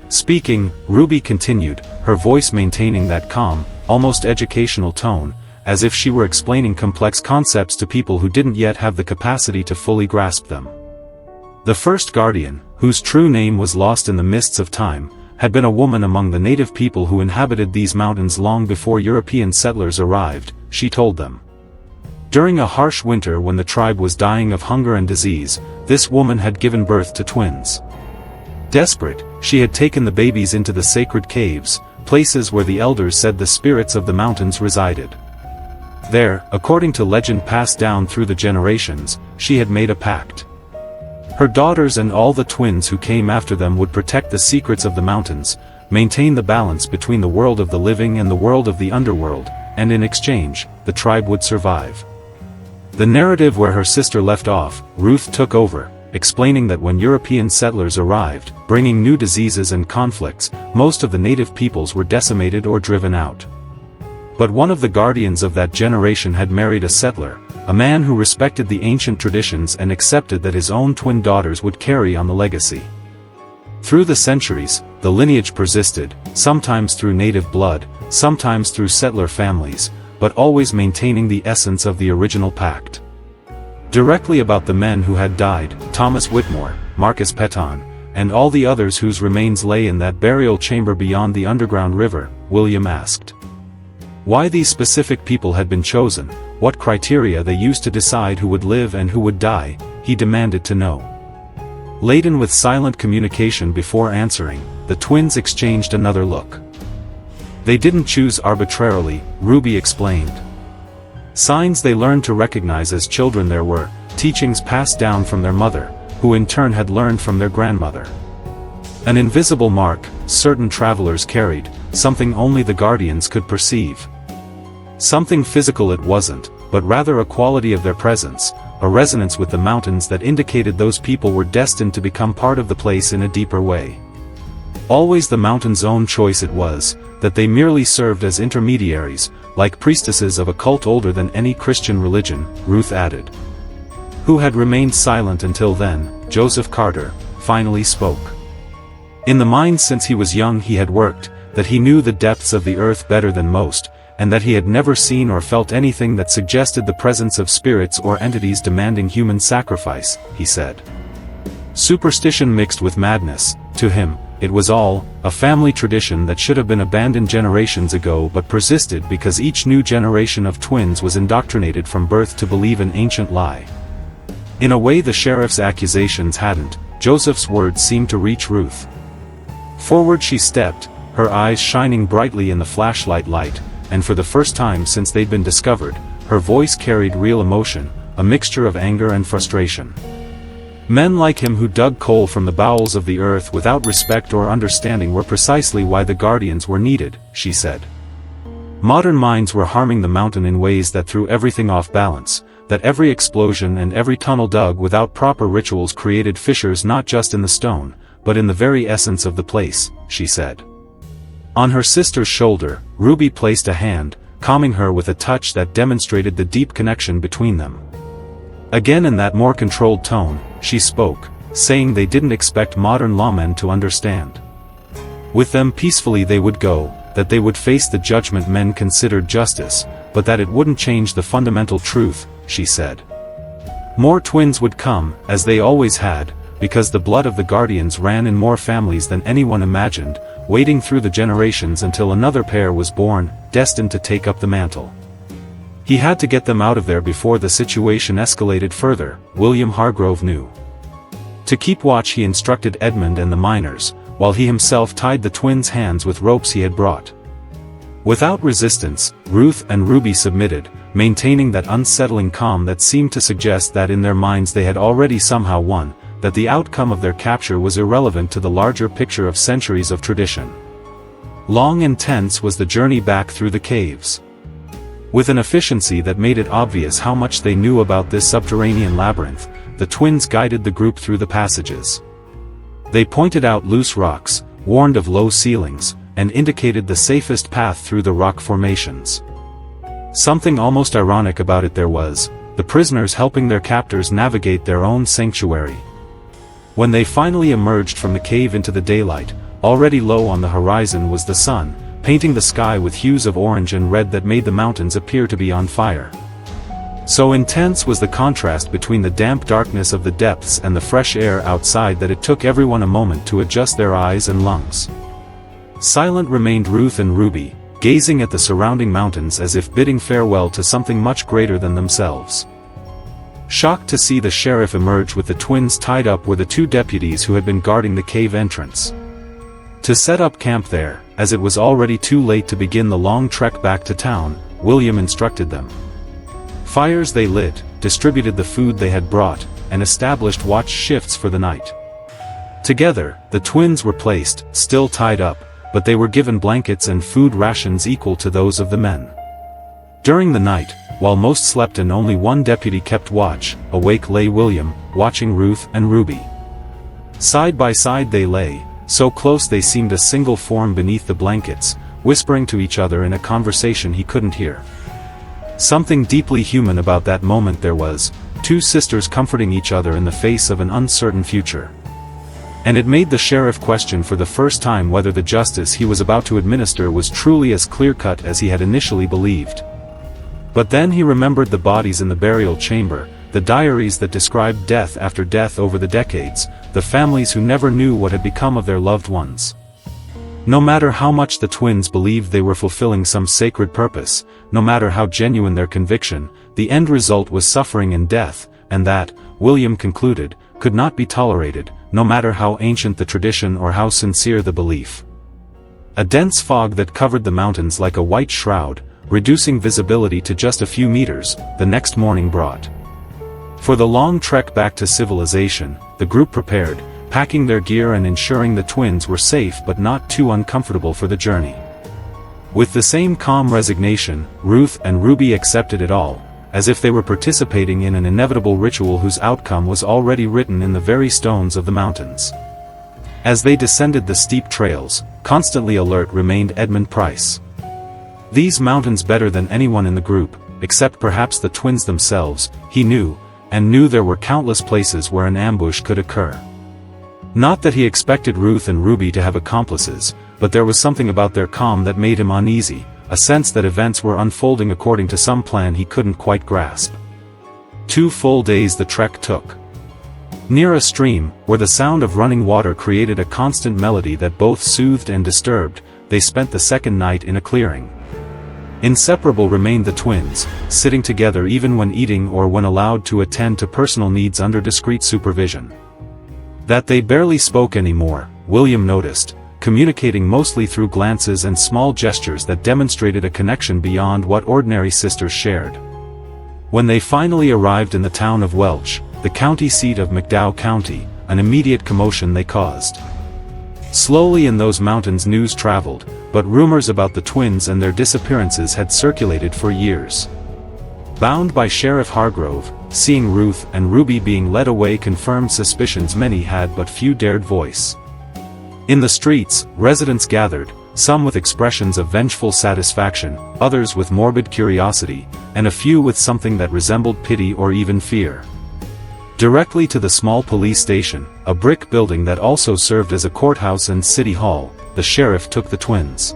Speaking, Ruby continued, her voice maintaining that calm, almost educational tone, as if she were explaining complex concepts to people who didn't yet have the capacity to fully grasp them. The first guardian, whose true name was lost in the mists of time, had been a woman among the native people who inhabited these mountains long before European settlers arrived, she told them. During a harsh winter when the tribe was dying of hunger and disease, this woman had given birth to twins. Desperate, she had taken the babies into the sacred caves, places where the elders said the spirits of the mountains resided. There, according to legend passed down through the generations, she had made a pact. Her daughters and all the twins who came after them would protect the secrets of the mountains, maintain the balance between the world of the living and the world of the underworld, and in exchange, the tribe would survive. The narrative where her sister left off, Ruth took over, explaining that when European settlers arrived, bringing new diseases and conflicts, most of the native peoples were decimated or driven out. But one of the guardians of that generation had married a settler, a man who respected the ancient traditions and accepted that his own twin daughters would carry on the legacy. Through the centuries, the lineage persisted, sometimes through native blood, sometimes through settler families, but always maintaining the essence of the original pact. Directly about the men who had died, Thomas Whitmore, Marcus Petton, and all the others whose remains lay in that burial chamber beyond the underground river, William asked. Why these specific people had been chosen, what criteria they used to decide who would live and who would die, he demanded to know. Laden with silent communication before answering, the twins exchanged another look. They didn't choose arbitrarily, Ruby explained. Signs they learned to recognize as children. There were teachings passed down from their mother, who in turn had learned from their grandmother. An invisible mark, certain travelers carried, something only the guardians could perceive. Something physical it wasn't, but rather a quality of their presence, a resonance with the mountains that indicated those people were destined to become part of the place in a deeper way. Always the mountain's own choice it was, that they merely served as intermediaries, like priestesses of a cult older than any Christian religion, Ruth added. Who had remained silent until then, Joseph Carter, finally spoke. In the mines since he was young he had worked, that he knew the depths of the earth better than most, and that he had never seen or felt anything that suggested the presence of spirits or entities demanding human sacrifice, he said. Superstition mixed with madness, to him, it was all a family tradition that should have been abandoned generations ago but persisted because each new generation of twins was indoctrinated from birth to believe an ancient lie. In a way the sheriff's accusations hadn't, Joseph's words seemed to reach Ruth. Forward she stepped, her eyes shining brightly in the flashlight light, and for the first time since they'd been discovered, her voice carried real emotion, a mixture of anger and frustration. Men like him who dug coal from the bowels of the earth without respect or understanding were precisely why the guardians were needed, she said. Modern mines were harming the mountain in ways that threw everything off balance, that every explosion and every tunnel dug without proper rituals created fissures not just in the stone, but in the very essence of the place, she said. On her sister's shoulder, Ruby placed a hand, calming her with a touch that demonstrated the deep connection between them. Again in that more controlled tone, she spoke, saying they didn't expect modern lawmen to understand. With them peacefully they would go, that they would face the judgment men considered justice, but that it wouldn't change the fundamental truth, she said. More twins would come, as they always had, because the blood of the guardians ran in more families than anyone imagined, waiting through the generations until another pair was born, destined to take up the mantle. He had to get them out of there before the situation escalated further, William Hargrove knew. To keep watch he instructed Edmund and the miners, while he himself tied the twins' hands with ropes he had brought. Without resistance, Ruth and Ruby submitted, maintaining that unsettling calm that seemed to suggest that in their minds they had already somehow won, that the outcome of their capture was irrelevant to the larger picture of centuries of tradition. Long and tense was the journey back through the caves. With an efficiency that made it obvious how much they knew about this subterranean labyrinth, the twins guided the group through the passages. They pointed out loose rocks, warned of low ceilings, and indicated the safest path through the rock formations. Something almost ironic about it there was, the prisoners helping their captors navigate their own sanctuary. When they finally emerged from the cave into the daylight, already low on the horizon was the sun, painting the sky with hues of orange and red that made the mountains appear to be on fire. So intense was the contrast between the damp darkness of the depths and the fresh air outside that it took everyone a moment to adjust their eyes and lungs. Silent remained Ruth and Ruby, gazing at the surrounding mountains as if bidding farewell to something much greater than themselves. Shocked to see the sheriff emerge with the twins tied up were the two deputies who had been guarding the cave entrance. To set up camp there, as it was already too late to begin the long trek back to town, William instructed them. Fires they lit, distributed the food they had brought, and established watch shifts for the night. Together, the twins were placed, still tied up, but they were given blankets and food rations equal to those of the men. During the night, while most slept and only one deputy kept watch, awake lay William, watching Ruth and Ruby. Side by side they lay, so close they seemed a single form beneath the blankets, whispering to each other in a conversation he couldn't hear. Something deeply human about that moment there was, two sisters comforting each other in the face of an uncertain future. And it made the sheriff question for the first time whether the justice he was about to administer was truly as clear-cut as he had initially believed. But then he remembered the bodies in the burial chamber, the diaries that described death after death over the decades, the families who never knew what had become of their loved ones. No matter how much the twins believed they were fulfilling some sacred purpose, no matter how genuine their conviction, the end result was suffering and death, and that, William concluded, could not be tolerated, no matter how ancient the tradition or how sincere the belief. A dense fog that covered the mountains like a white shroud, reducing visibility to just a few meters, the next morning brought. For the long trek back to civilization, the group prepared, packing their gear and ensuring the twins were safe but not too uncomfortable for the journey. With the same calm resignation, Ruth and Ruby accepted it all, as if they were participating in an inevitable ritual whose outcome was already written in the very stones of the mountains. As they descended the steep trails, constantly alert remained Edmund Price. These mountains better than anyone in the group, except perhaps the twins themselves, he knew, and knew there were countless places where an ambush could occur. Not that he expected Ruth and Ruby to have accomplices, but there was something about their calm that made him uneasy, a sense that events were unfolding according to some plan he couldn't quite grasp. 2 full days the trek took. Near a stream, where the sound of running water created a constant melody that both soothed and disturbed, they spent the second night in a clearing. Inseparable remained the twins, sitting together even when eating or when allowed to attend to personal needs under discreet supervision. That they barely spoke anymore, William noticed, communicating mostly through glances and small gestures that demonstrated a connection beyond what ordinary sisters shared. When they finally arrived in the town of Welch, the county seat of McDowell County, an immediate commotion they caused. Slowly in those mountains news traveled, but rumors about the twins and their disappearances had circulated for years. Bound by Sheriff Hargrove, seeing Ruth and Ruby being led away confirmed suspicions many had but few dared voice. In the streets, residents gathered, some with expressions of vengeful satisfaction, others with morbid curiosity, and a few with something that resembled pity or even fear. Directly to the small police station, a brick building that also served as a courthouse and city hall, the sheriff took the twins.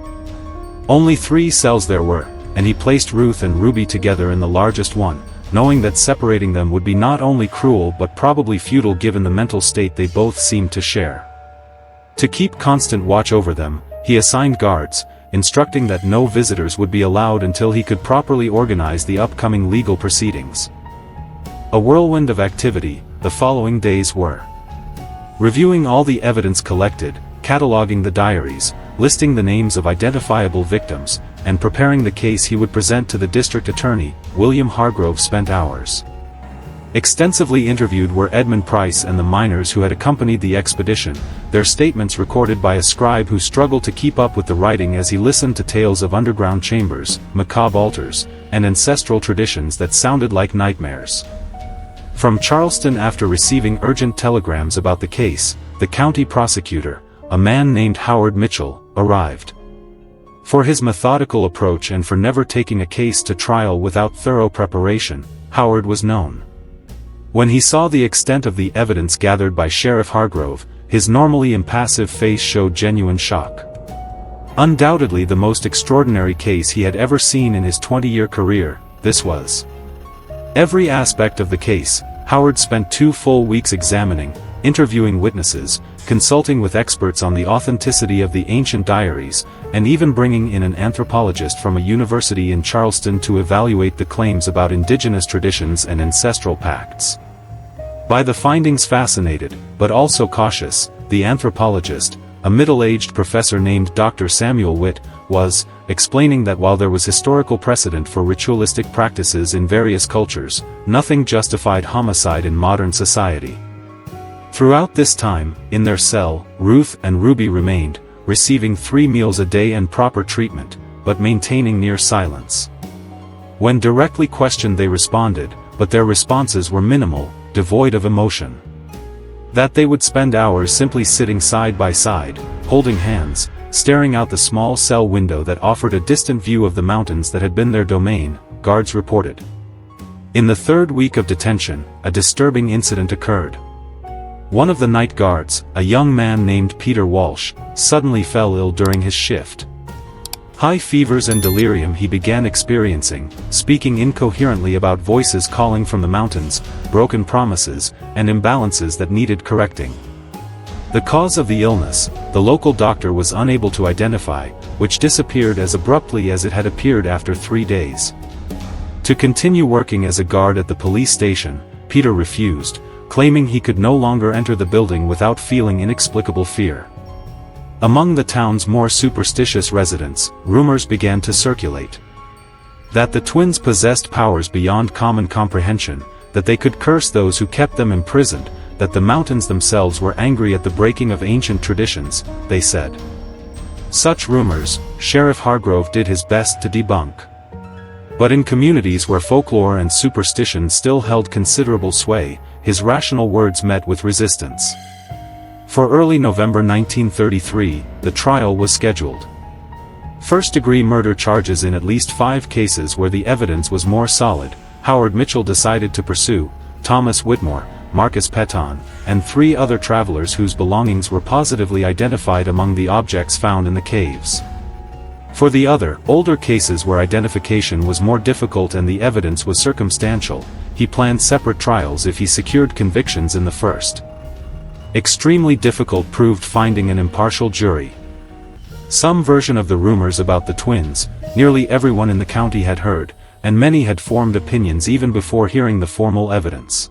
Only 3 cells there were, and he placed Ruth and Ruby together in the largest one, knowing that separating them would be not only cruel but probably futile given the mental state they both seemed to share. To keep constant watch over them, he assigned guards, instructing that no visitors would be allowed until he could properly organize the upcoming legal proceedings. A whirlwind of activity, the following days were: reviewing all the evidence collected, cataloging the diaries, listing the names of identifiable victims, and preparing the case he would present to the district attorney. William Hargrove spent hours. Extensively interviewed were Edmund Price and the miners who had accompanied the expedition, their statements recorded by a scribe who struggled to keep up with the writing as he listened to tales of underground chambers, macabre altars, and ancestral traditions that sounded like nightmares. From Charleston, after receiving urgent telegrams about the case, the county prosecutor, a man named Howard Mitchell, arrived. For his methodical approach and for never taking a case to trial without thorough preparation, Howard was known. When he saw the extent of the evidence gathered by Sheriff Hargrove, his normally impassive face showed genuine shock. Undoubtedly the most extraordinary case he had ever seen in his 20-year career, this was. Every aspect of the case, Howard spent 2 full weeks examining, interviewing witnesses, consulting with experts on the authenticity of the ancient diaries, and even bringing in an anthropologist from a university in Charleston to evaluate the claims about indigenous traditions and ancestral pacts. By the findings fascinated, but also cautious, the anthropologist, a middle-aged professor named Dr. Samuel Witt, was explaining that while there was historical precedent for ritualistic practices in various cultures, nothing justified homicide in modern society. Throughout this time, in their cell, Ruth and Ruby remained, receiving 3 meals a day and proper treatment, but maintaining near silence. When directly questioned they responded, but their responses were minimal, devoid of emotion. That they would spend hours simply sitting side by side, holding hands, staring out the small cell window that offered a distant view of the mountains that had been their domain, guards reported. In the 3rd week of detention, a disturbing incident occurred. One of the night guards, a young man named Peter Walsh, suddenly fell ill during his shift. High fevers and delirium he began experiencing, speaking incoherently about voices calling from the mountains, broken promises, and imbalances that needed correcting. The cause of the illness, the local doctor was unable to identify, which disappeared as abruptly as it had appeared after 3 days. To continue working as a guard at the police station, Peter refused, claiming he could no longer enter the building without feeling inexplicable fear. Among the town's more superstitious residents, rumors began to circulate. That the twins possessed powers beyond common comprehension, that they could curse those who kept them imprisoned, that the mountains themselves were angry at the breaking of ancient traditions, they said. Such rumors, Sheriff Hargrove did his best to debunk. But in communities where folklore and superstition still held considerable sway, his rational words met with resistance. For early November 1933, the trial was scheduled. First-degree murder charges in at least 5 cases where the evidence was more solid, Howard Mitchell decided to pursue, Thomas Whitmore, Marcus Petton, and 3 other travelers whose belongings were positively identified among the objects found in the caves. For the other, older cases where identification was more difficult and the evidence was circumstantial, he planned separate trials if he secured convictions in the first. Extremely difficult proved finding an impartial jury. Some version of the rumors about the twins, nearly everyone in the county had heard, and many had formed opinions even before hearing the formal evidence.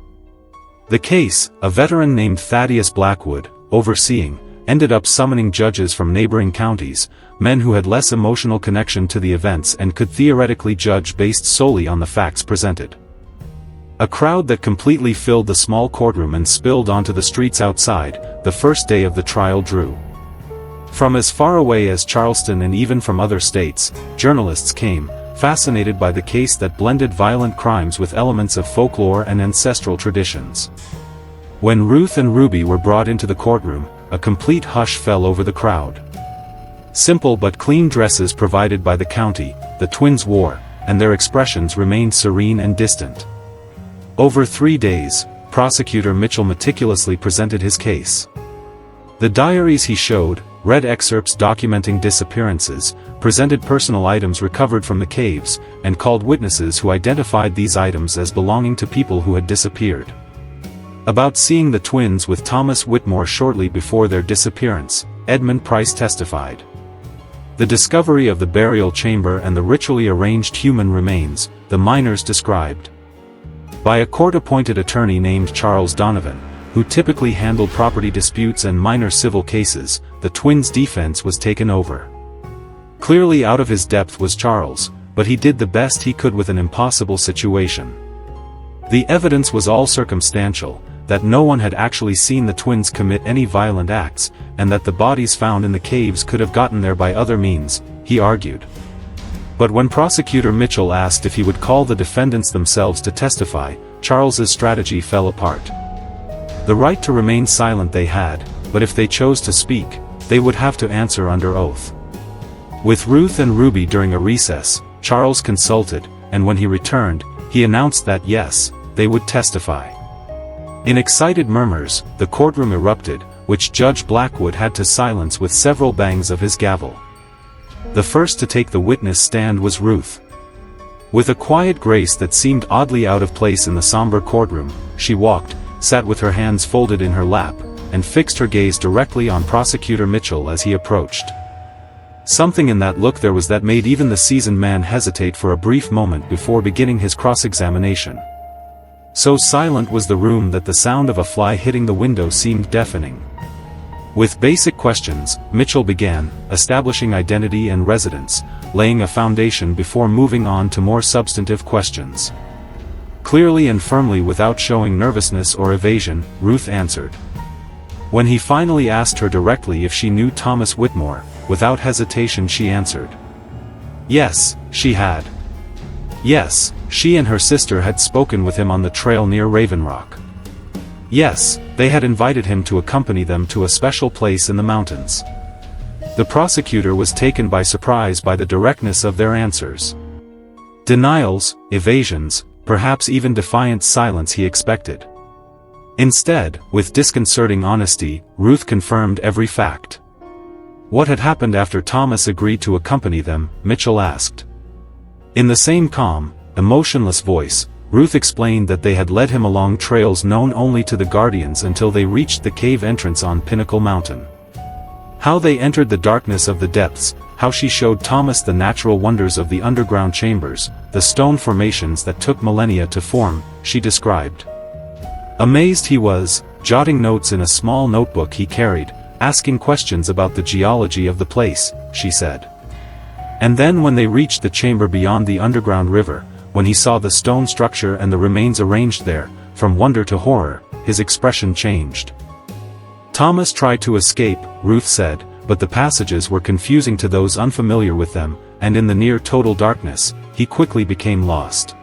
The case, a veteran named Thaddeus Blackwood, overseeing, ended up summoning judges from neighboring counties, men who had less emotional connection to the events and could theoretically judge based solely on the facts presented. A crowd that completely filled the small courtroom and spilled onto the streets outside, the first day of the trial drew. From as far away as Charleston and even from other states, journalists came, fascinated by the case that blended violent crimes with elements of folklore and ancestral traditions. When Ruth and Ruby were brought into the courtroom, a complete hush fell over the crowd. Simple but clean dresses provided by the county, the twins wore, and their expressions remained serene and distant. Over 3 days, Prosecutor Mitchell meticulously presented his case. The diaries he showed, read excerpts documenting disappearances, presented personal items recovered from the caves, and called witnesses who identified these items as belonging to people who had disappeared. About seeing the twins with Thomas Whitmore shortly before their disappearance, Edmund Price testified. The discovery of the burial chamber and the ritually arranged human remains, the miners described. By a court-appointed attorney named Charles Donovan, who typically handled property disputes and minor civil cases, the twins' defense was taken over. Clearly out of his depth was Charles, but he did the best he could with an impossible situation. The evidence was all circumstantial, that no one had actually seen the twins commit any violent acts, and that the bodies found in the caves could have gotten there by other means, he argued. But when Prosecutor Mitchell asked if he would call the defendants themselves to testify, Charles's strategy fell apart. The right to remain silent they had, but if they chose to speak, they would have to answer under oath. With Ruth and Ruby during a recess, Charles consulted, and when he returned, he announced that yes, they would testify. In excited murmurs, the courtroom erupted, which Judge Blackwood had to silence with several bangs of his gavel. The first to take the witness stand was Ruth. With a quiet grace that seemed oddly out of place in the somber courtroom, she walked, sat with her hands folded in her lap, and fixed her gaze directly on Prosecutor Mitchell as he approached. Something in that look there was that made even the seasoned man hesitate for a brief moment before beginning his cross-examination. So silent was the room that the sound of a fly hitting the window seemed deafening. With basic questions, Mitchell began, establishing identity and residence, laying a foundation before moving on to more substantive questions. Clearly and firmly without showing nervousness or evasion, Ruth answered. When he finally asked her directly if she knew Thomas Whitmore, without hesitation she answered. Yes, she had. Yes, she and her sister had spoken with him on the trail near Raven Rock. Yes, they had invited him to accompany them to a special place in the mountains. The prosecutor was taken by surprise by the directness of their answers. Denials, evasions, perhaps even defiant silence he expected. Instead, with disconcerting honesty, Ruth confirmed every fact. What had happened after Thomas agreed to accompany them, Mitchell asked. In the same calm, emotionless voice, Ruth explained that they had led him along trails known only to the guardians until they reached the cave entrance on Pinnacle Mountain. How they entered the darkness of the depths, how she showed Thomas the natural wonders of the underground chambers, the stone formations that took millennia to form, she described. Amazed he was, jotting notes in a small notebook he carried, asking questions about the geology of the place, she said. And then when they reached the chamber beyond the underground river, when he saw the stone structure and the remains arranged there, from wonder to horror, his expression changed. Thomas tried to escape, Ruth said, but the passages were confusing to those unfamiliar with them, and in the near-total darkness, he quickly became lost.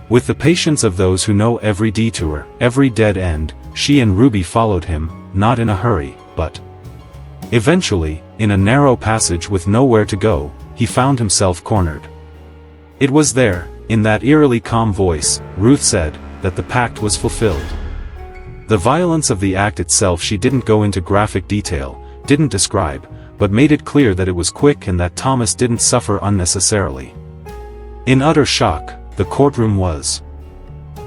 With the patience of those who know every detour, every dead end, she and Ruby followed him, not in a hurry, but eventually, in a narrow passage with nowhere to go, he found himself cornered. It was there, in that eerily calm voice, Ruth said, that the pact was fulfilled. The violence of the act itself she didn't go into graphic detail, didn't describe, but made it clear that it was quick and that Thomas didn't suffer unnecessarily. In utter shock, the courtroom was.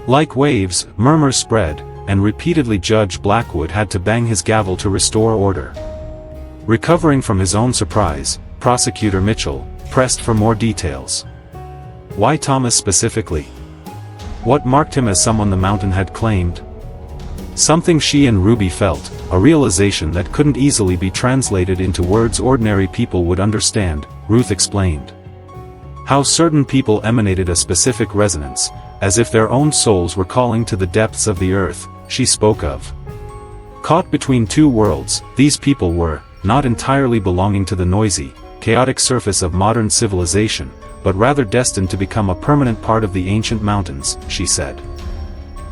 Like waves, murmurs spread, and repeatedly Judge Blackwood had to bang his gavel to restore order. Recovering from his own surprise, Prosecutor Mitchell pressed for more details. Why Thomas specifically? What marked him as someone the mountain had claimed? Something she and Ruby felt, a realization that couldn't easily be translated into words ordinary people would understand, Ruth explained. How certain people emanated a specific resonance, as if their own souls were calling to the depths of the earth, she spoke of. Caught between two worlds, these people were, not entirely belonging to the noisy, chaotic surface of modern civilization, but rather destined to become a permanent part of the ancient mountains, she said.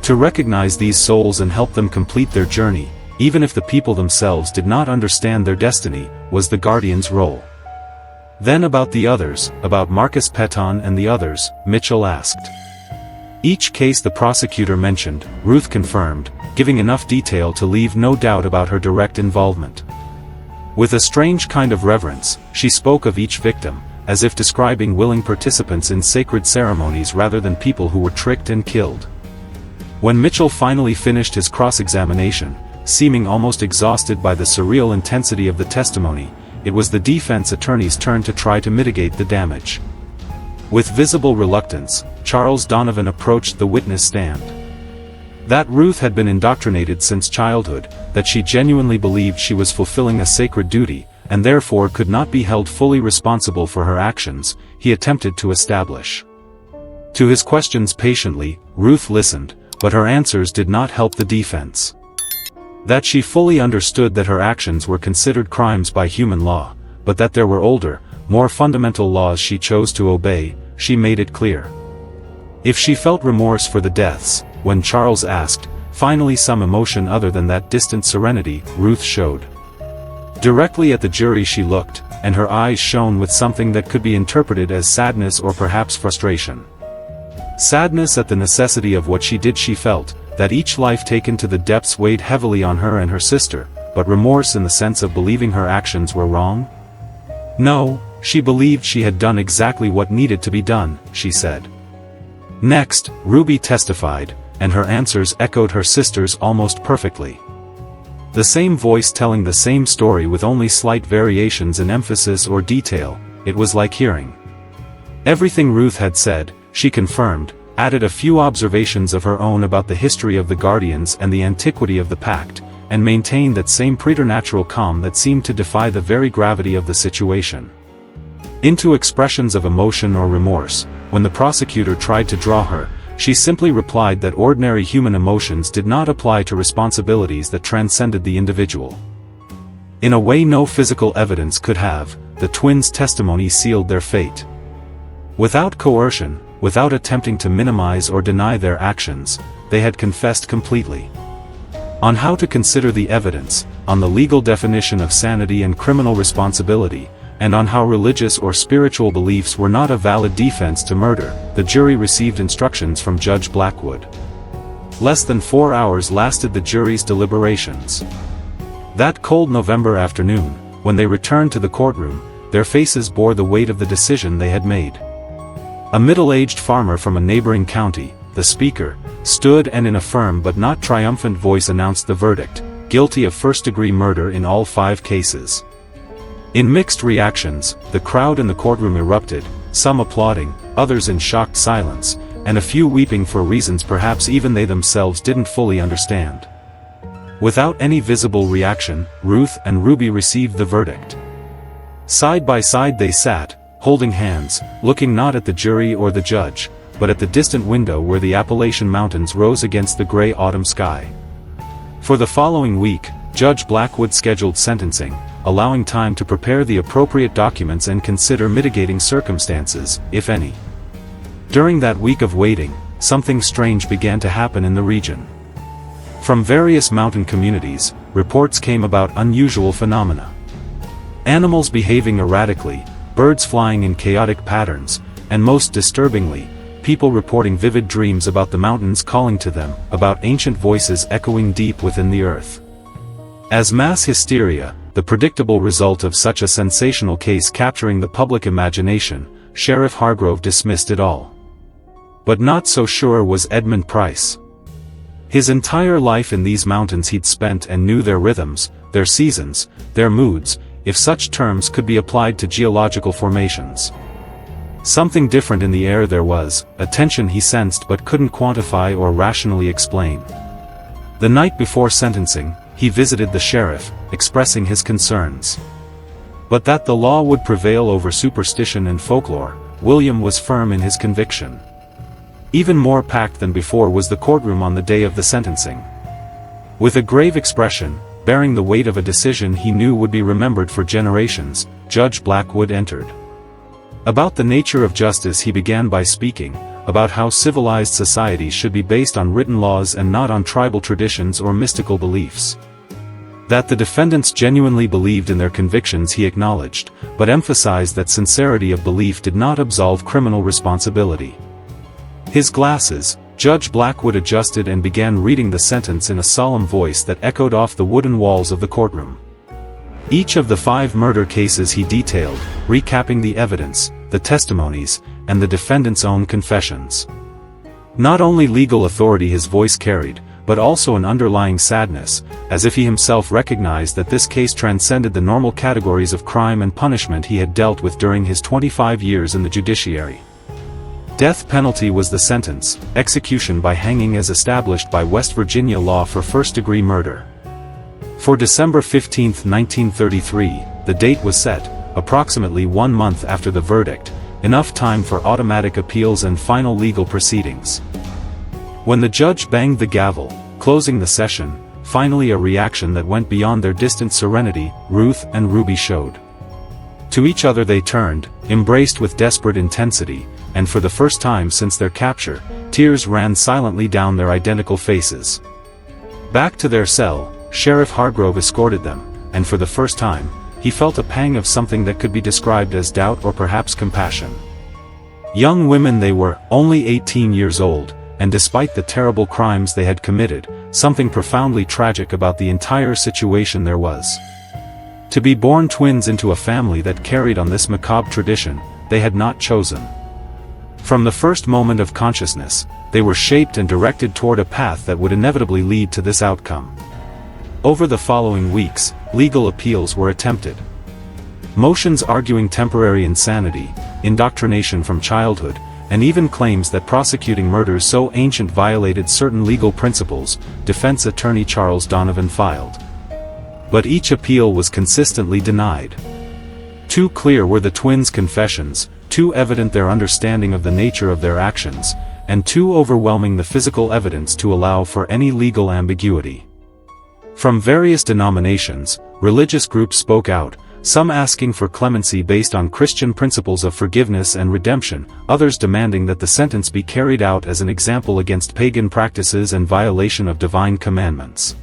To recognize these souls and help them complete their journey, even if the people themselves did not understand their destiny, was the guardian's role. Then about the others, about Marcus Petton and the others, Mitchell asked. Each case the prosecutor mentioned, Ruth confirmed, giving enough detail to leave no doubt about her direct involvement. With a strange kind of reverence, she spoke of each victim, as if describing willing participants in sacred ceremonies rather than people who were tricked and killed. When Mitchell finally finished his cross-examination, seeming almost exhausted by the surreal intensity of the testimony, it was the defense attorney's turn to try to mitigate the damage. With visible reluctance, Charles Donovan approached the witness stand. That Ruth had been indoctrinated since childhood, that she genuinely believed she was fulfilling a sacred duty, and therefore could not be held fully responsible for her actions, he attempted to establish. To his questions patiently, Ruth listened, but her answers did not help the defense. That she fully understood that her actions were considered crimes by human law, but that there were older, more fundamental laws she chose to obey, she made it clear. If she felt remorse for the deaths, when Charles asked, finally some emotion other than that distant serenity, Ruth showed. Directly at the jury she looked, and her eyes shone with something that could be interpreted as sadness or perhaps frustration. Sadness at the necessity of what she did. She felt that each life taken to the depths weighed heavily on her and her sister, but remorse in the sense of believing her actions were wrong? No, she believed she had done exactly what needed to be done, she said. Next, Ruby testified, and her answers echoed her sister's almost perfectly. The same voice telling the same story with only slight variations in emphasis or detail, it was like hearing. Everything Ruth had said, she confirmed, added a few observations of her own about the history of the Guardians and the antiquity of the pact, and maintained that same preternatural calm that seemed to defy the very gravity of the situation. Into expressions of emotion or remorse, when the prosecutor tried to draw her, she simply replied that ordinary human emotions did not apply to responsibilities that transcended the individual. In a way no physical evidence could have, the twins' testimony sealed their fate. Without coercion, without attempting to minimize or deny their actions, they had confessed completely. On how to consider the evidence, on the legal definition of sanity and criminal responsibility, and on how religious or spiritual beliefs were not a valid defense to murder, the jury received instructions from Judge Blackwood. Less than 4 hours lasted the jury's deliberations. That cold November afternoon, when they returned to the courtroom, their faces bore the weight of the decision they had made. A middle-aged farmer from a neighboring county, the speaker, stood and in a firm but not triumphant voice announced the verdict, guilty of first-degree murder in all 5 cases. In mixed reactions, the crowd in the courtroom erupted, some applauding, others in shocked silence, and a few weeping for reasons perhaps even they themselves didn't fully understand. Without any visible reaction, Ruth and Ruby received the verdict. Side by side they sat, holding hands, looking not at the jury or the judge, but at the distant window where the Appalachian mountains rose against the gray autumn sky. For the following week, Judge Blackwood scheduled sentencing, allowing time to prepare the appropriate documents and consider mitigating circumstances, if any. During that week of waiting, something strange began to happen in the region. From various mountain communities, reports came about unusual phenomena. Animals behaving erratically, birds flying in chaotic patterns, and most disturbingly, people reporting vivid dreams about the mountains calling to them, about ancient voices echoing deep within the earth. As mass hysteria, the predictable result of such a sensational case capturing the public imagination, Sheriff Hargrove dismissed it all. But not so sure was Edmund Price. His entire life in these mountains he'd spent and knew their rhythms, their seasons, their moods, if such terms could be applied to geological formations. Something different in the air there was, a tension he sensed but couldn't quantify or rationally explain. The night before sentencing, he visited the sheriff, expressing his concerns. But that the law would prevail over superstition and folklore, William was firm in his conviction. Even more packed than before was the courtroom on the day of the sentencing. With a grave expression, bearing the weight of a decision he knew would be remembered for generations, Judge Blackwood entered. About the nature of justice he began by speaking, about how civilized societies should be based on written laws and not on tribal traditions or mystical beliefs. That the defendants genuinely believed in their convictions he acknowledged, but emphasized that sincerity of belief did not absolve criminal responsibility. His glasses, Judge Blackwood adjusted and began reading the sentence in a solemn voice that echoed off the wooden walls of the courtroom. Each of the 5 murder cases he detailed, recapping the evidence, the testimonies, and the defendant's own confessions. Not only legal authority his voice carried, but also an underlying sadness, as if he himself recognized that this case transcended the normal categories of crime and punishment he had dealt with during his 25 years in the judiciary. Death penalty was the sentence, execution by hanging as established by West Virginia law for first-degree murder. For December 15, 1933, the date was set, approximately 1 month after the verdict, enough time for automatic appeals and final legal proceedings. When the judge banged the gavel, closing the session, finally a reaction that went beyond their distant serenity, Ruth and Ruby showed. To each other they turned, embraced with desperate intensity, and for the first time since their capture, tears ran silently down their identical faces. Back to their cell, Sheriff Hargrove escorted them, and for the first time, he felt a pang of something that could be described as doubt or perhaps compassion. Young women they were, only 18 years old, and despite the terrible crimes they had committed, something profoundly tragic about the entire situation there was. To be born twins into a family that carried on this macabre tradition, they had not chosen. From the first moment of consciousness, they were shaped and directed toward a path that would inevitably lead to this outcome. Over the following weeks, legal appeals were attempted. Motions arguing temporary insanity, indoctrination from childhood, and even claims that prosecuting murders so ancient violated certain legal principles, defense attorney Charles Donovan filed. But each appeal was consistently denied. Too clear were the twins' confessions, too evident their understanding of the nature of their actions, and too overwhelming the physical evidence to allow for any legal ambiguity. From various denominations, religious groups spoke out, some asking for clemency based on Christian principles of forgiveness and redemption, others demanding that the sentence be carried out as an example against pagan practices and violation of divine commandments.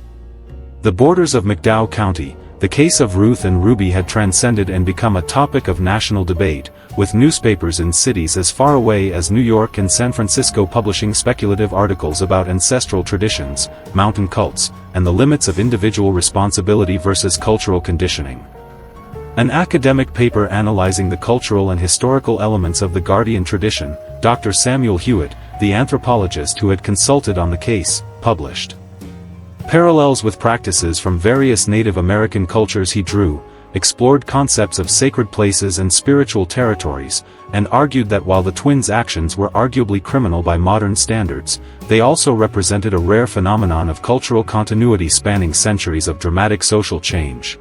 The borders of McDowell County, the case of Ruth and Ruby had transcended and become a topic of national debate, with newspapers in cities as far away as New York and San Francisco publishing speculative articles about ancestral traditions, mountain cults, and the limits of individual responsibility versus cultural conditioning. An academic paper analyzing the cultural and historical elements of the Guardian tradition, Dr. Samuel Hewitt, the anthropologist who had consulted on the case, published. Parallels with practices from various Native American cultures he drew, explored concepts of sacred places and spiritual territories, and argued that while the twins' actions were arguably criminal by modern standards, they also represented a rare phenomenon of cultural continuity spanning centuries of dramatic social change.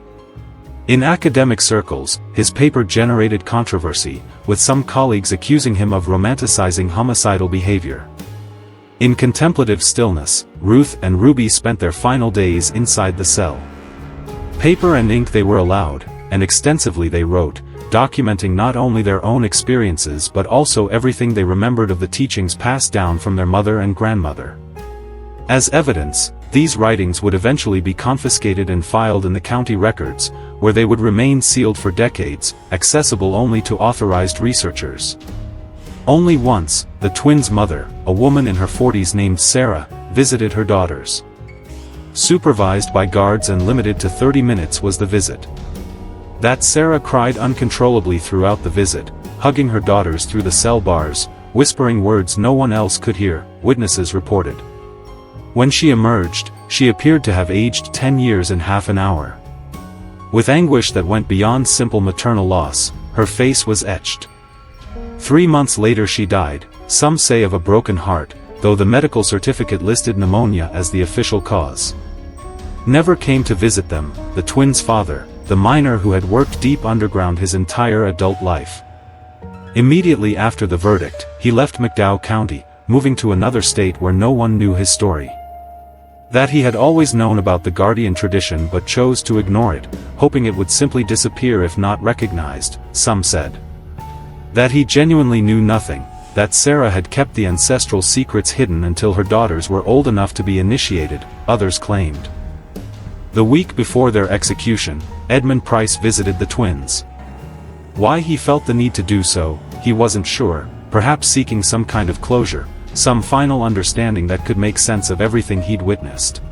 In academic circles, his paper generated controversy, with some colleagues accusing him of romanticizing homicidal behavior. In contemplative stillness, Ruth and Ruby spent their final days inside the cell. Paper and ink they were allowed, and extensively they wrote, documenting not only their own experiences but also everything they remembered of the teachings passed down from their mother and grandmother. As evidence, these writings would eventually be confiscated and filed in the county records, where they would remain sealed for decades, accessible only to authorized researchers. Only once, the twins' mother, a woman in her 40s named Sarah, visited her daughters. Supervised by guards and limited to 30 minutes was the visit. That Sarah cried uncontrollably throughout the visit, hugging her daughters through the cell bars, whispering words no one else could hear, witnesses reported. When she emerged, she appeared to have aged 10 years in half an hour. With anguish that went beyond simple maternal loss, her face was etched. 3 months later she died, some say of a broken heart, though the medical certificate listed pneumonia as the official cause. Never came to visit them, the twins' father, the miner who had worked deep underground his entire adult life. Immediately after the verdict, he left McDowell County, moving to another state where no one knew his story. That he had always known about the guardian tradition but chose to ignore it, hoping it would simply disappear if not recognized, some said. That he genuinely knew nothing, that Sarah had kept the ancestral secrets hidden until her daughters were old enough to be initiated, others claimed. The week before their execution, Edmund Price visited the twins. Why he felt the need to do so, he wasn't sure, perhaps seeking some kind of closure, some final understanding that could make sense of everything he'd witnessed.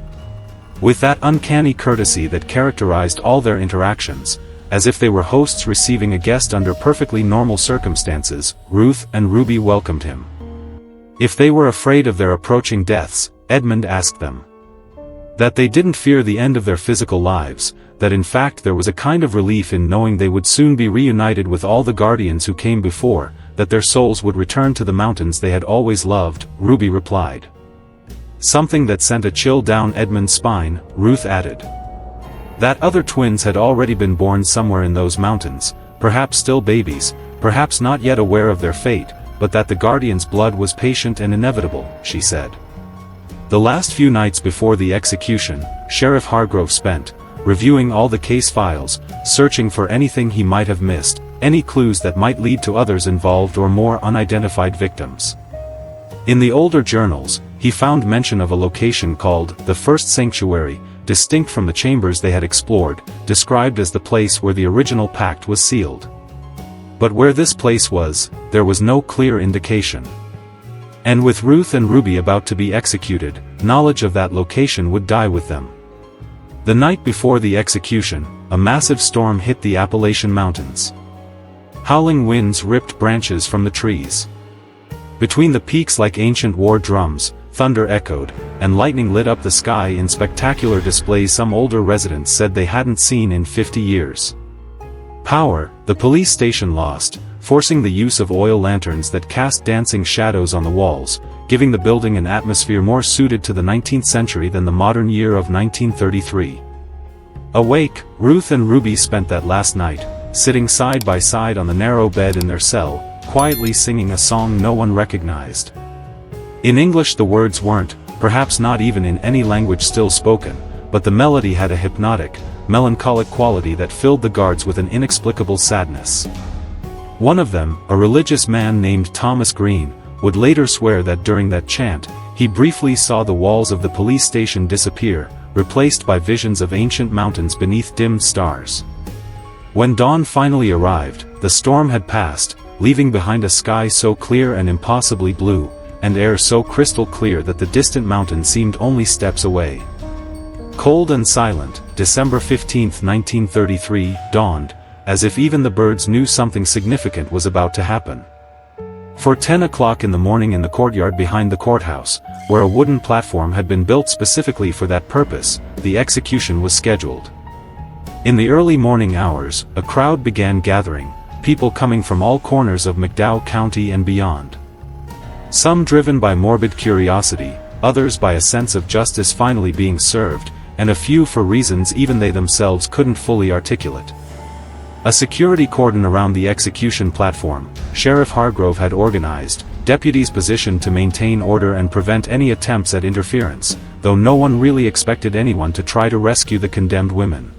With that uncanny courtesy that characterized all their interactions, as if they were hosts receiving a guest under perfectly normal circumstances, Ruth and Ruby welcomed him. If they were afraid of their approaching deaths, Edmund asked them. That they didn't fear the end of their physical lives, that in fact there was a kind of relief in knowing they would soon be reunited with all the guardians who came before, that their souls would return to the mountains they had always loved, Ruby replied. Something that sent a chill down Edmund's spine, Ruth added. That other twins had already been born somewhere in those mountains, perhaps still babies, perhaps not yet aware of their fate, but that the guardian's blood was patient and inevitable, she said. The last few nights before the execution, Sheriff Hargrove spent, reviewing all the case files, searching for anything he might have missed, any clues that might lead to others involved or more unidentified victims. In the older journals, he found mention of a location called the First Sanctuary, distinct from the chambers they had explored, described as the place where the original pact was sealed. But where this place was, there was no clear indication. And with Ruth and Ruby about to be executed, knowledge of that location would die with them. The night before the execution, a massive storm hit the Appalachian Mountains. Howling winds ripped branches from the trees. Between the peaks like ancient war drums, thunder echoed, and lightning lit up the sky in spectacular displays some older residents said they hadn't seen in 50 years. Power, the police station lost, forcing the use of oil lanterns that cast dancing shadows on the walls, giving the building an atmosphere more suited to the 19th century than the modern year of 1933. Awake, Ruth and Ruby spent that last night, sitting side by side on the narrow bed in their cell, quietly singing a song no one recognized. In English the words weren't, perhaps not even in any language still spoken, but the melody had a hypnotic, melancholic quality that filled the guards with an inexplicable sadness. One of them, a religious man named Thomas Green, would later swear that during that chant, he briefly saw the walls of the police station disappear, replaced by visions of ancient mountains beneath dimmed stars. When dawn finally arrived, the storm had passed, leaving behind a sky so clear and impossibly blue, and air so crystal clear that the distant mountain seemed only steps away. Cold and silent, December 15, 1933, dawned, as if even the birds knew something significant was about to happen. For 10 o'clock in the morning in the courtyard behind the courthouse, where a wooden platform had been built specifically for that purpose, the execution was scheduled. In the early morning hours, a crowd began gathering, people coming from all corners of McDowell County and beyond. Some driven by morbid curiosity, others by a sense of justice finally being served, and a few for reasons even they themselves couldn't fully articulate. A security cordon around the execution platform, Sheriff Hargrove had organized, deputies positioned to maintain order and prevent any attempts at interference, though no one really expected anyone to try to rescue the condemned women.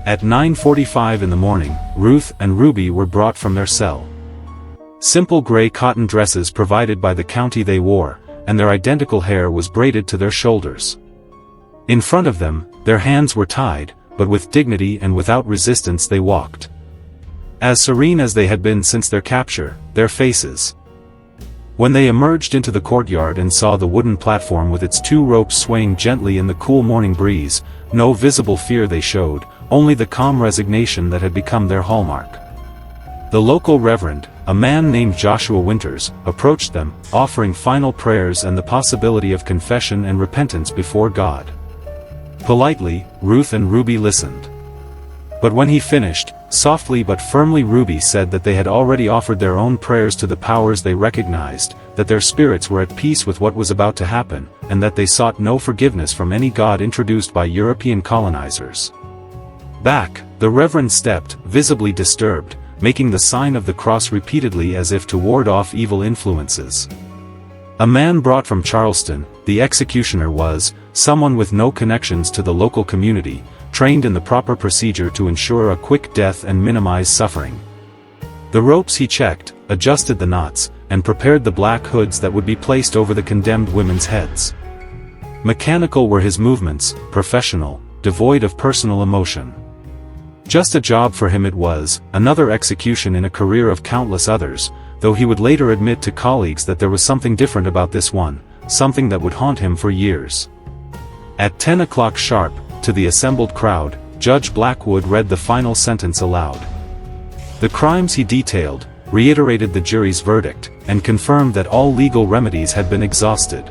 At 9:45 in the morning, Ruth and Ruby were brought from their cell. Simple gray cotton dresses provided by the county they wore, and their identical hair was braided to their shoulders. In front of them, their hands were tied, but with dignity and without resistance they walked. As serene as they had been since their capture, their faces. When they emerged into the courtyard and saw the wooden platform with its two ropes swaying gently in the cool morning breeze, no visible fear they showed, only the calm resignation that had become their hallmark. The local reverend, a man named Joshua Winters, approached them, offering final prayers and the possibility of confession and repentance before God. Politely, Ruth and Ruby listened. But when he finished, softly but firmly Ruby said that they had already offered their own prayers to the powers they recognized, that their spirits were at peace with what was about to happen, and that they sought no forgiveness from any god introduced by European colonizers. Back, the Reverend stepped, visibly disturbed, making the sign of the cross repeatedly as if to ward off evil influences. A man brought from Charleston, the executioner was someone with no connections to the local community, trained in the proper procedure to ensure a quick death and minimize suffering. The ropes he checked, adjusted the knots, and prepared the black hoods that would be placed over the condemned women's heads. Mechanical were his movements, professional, devoid of personal emotion. Just a job for him it was, another execution in a career of countless others, though he would later admit to colleagues that there was something different about this one, something that would haunt him for years. At 10 o'clock sharp, to the assembled crowd, Judge Blackwood read the final sentence aloud. The crimes he detailed, reiterated the jury's verdict, and confirmed that all legal remedies had been exhausted.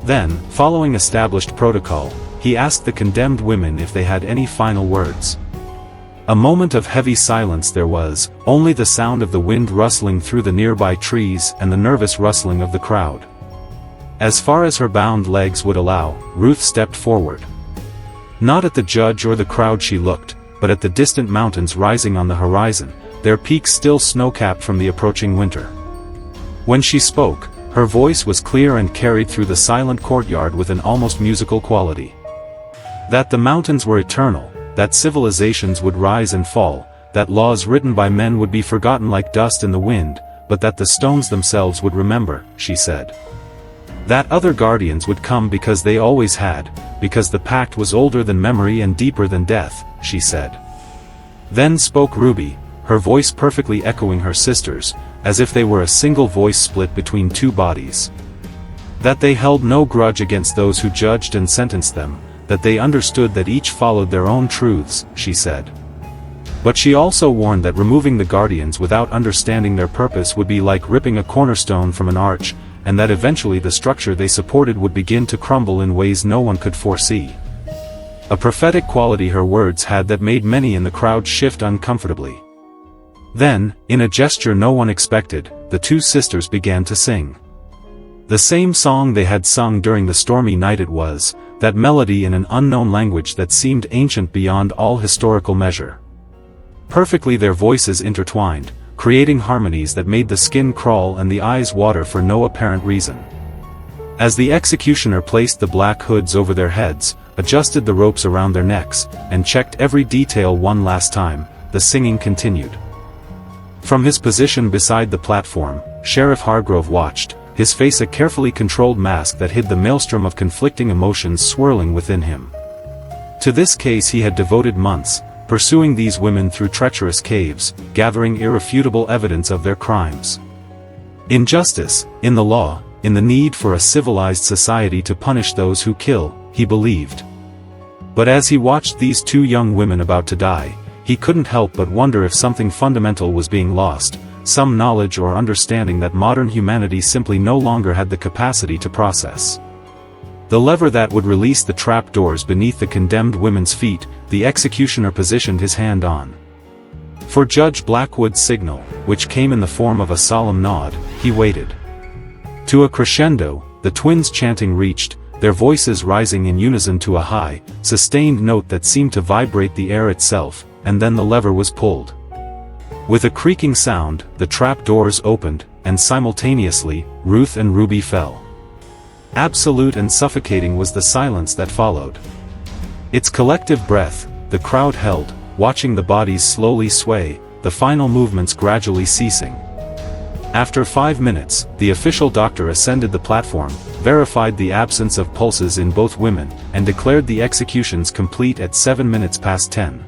Then, following established protocol, he asked the condemned women if they had any final words. A moment of heavy silence there was, only the sound of the wind rustling through the nearby trees and the nervous rustling of the crowd. As far as her bound legs would allow, Ruth stepped forward. Not at the judge or the crowd she looked, but at the distant mountains rising on the horizon, their peaks still snow-capped from the approaching winter. When she spoke, her voice was clear and carried through the silent courtyard with an almost musical quality. That the mountains were eternal, that civilizations would rise and fall, that laws written by men would be forgotten like dust in the wind, but that the stones themselves would remember, she said. That other guardians would come because they always had, because the pact was older than memory and deeper than death, she said. Then spoke Ruby, her voice perfectly echoing her sister's, as if they were a single voice split between two bodies. That they held no grudge against those who judged and sentenced them, that they understood that each followed their own truths, she said. But she also warned that removing the guardians without understanding their purpose would be like ripping a cornerstone from an arch, and that eventually the structure they supported would begin to crumble in ways no one could foresee. A prophetic quality her words had that made many in the crowd shift uncomfortably. Then, in a gesture no one expected, the two sisters began to sing. The same song they had sung during the stormy night it was, that melody in an unknown language that seemed ancient beyond all historical measure. Perfectly their voices intertwined, creating harmonies that made the skin crawl and the eyes water for no apparent reason. As the executioner placed the black hoods over their heads, adjusted the ropes around their necks, and checked every detail one last time, the singing continued. From his position beside the platform, Sheriff Hargrove watched, his face a carefully controlled mask that hid the maelstrom of conflicting emotions swirling within him. To this case he had devoted months, pursuing these women through treacherous caves, gathering irrefutable evidence of their crimes. In justice, in the law, in the need for a civilized society to punish those who kill, he believed. But as he watched these two young women about to die, he couldn't help but wonder if something fundamental was being lost, some knowledge or understanding that modern humanity simply no longer had the capacity to process. The lever that would release the trap doors beneath the condemned women's feet, the executioner positioned his hand on. For Judge Blackwood's signal, which came in the form of a solemn nod, he waited. To a crescendo, the twins' chanting reached, their voices rising in unison to a high, sustained note that seemed to vibrate the air itself, and then the lever was pulled. With a creaking sound, the trap doors opened, and simultaneously, Ruth and Ruby fell. Absolute and suffocating was the silence that followed. Its collective breath, the crowd held, watching the bodies slowly sway, the final movements gradually ceasing. After 5 minutes, the official doctor ascended the platform, verified the absence of pulses in both women, and declared the executions complete at 7 minutes past 10.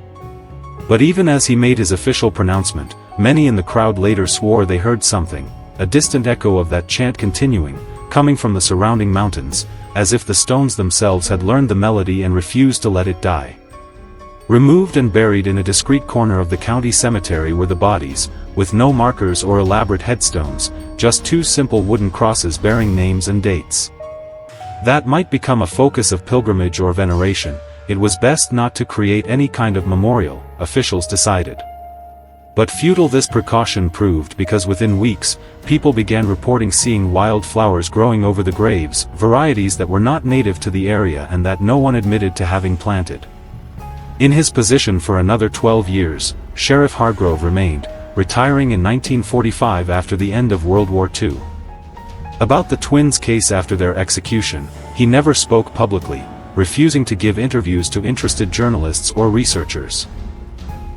But even as he made his official pronouncement, many in the crowd later swore they heard something, a distant echo of that chant continuing, coming from the surrounding mountains, as if the stones themselves had learned the melody and refused to let it die. Removed and buried in a discreet corner of the county cemetery were the bodies, with no markers or elaborate headstones, just two simple wooden crosses bearing names and dates. That might become a focus of pilgrimage or veneration. It was best not to create any kind of memorial, officials decided. But futile this precaution proved because within weeks, people began reporting seeing wild flowers growing over the graves, varieties that were not native to the area and that no one admitted to having planted. In his position for another 12 years, Sheriff Hargrove remained, retiring in 1945 after the end of World War II. About the twins' case after their execution, he never spoke publicly, refusing to give interviews to interested journalists or researchers.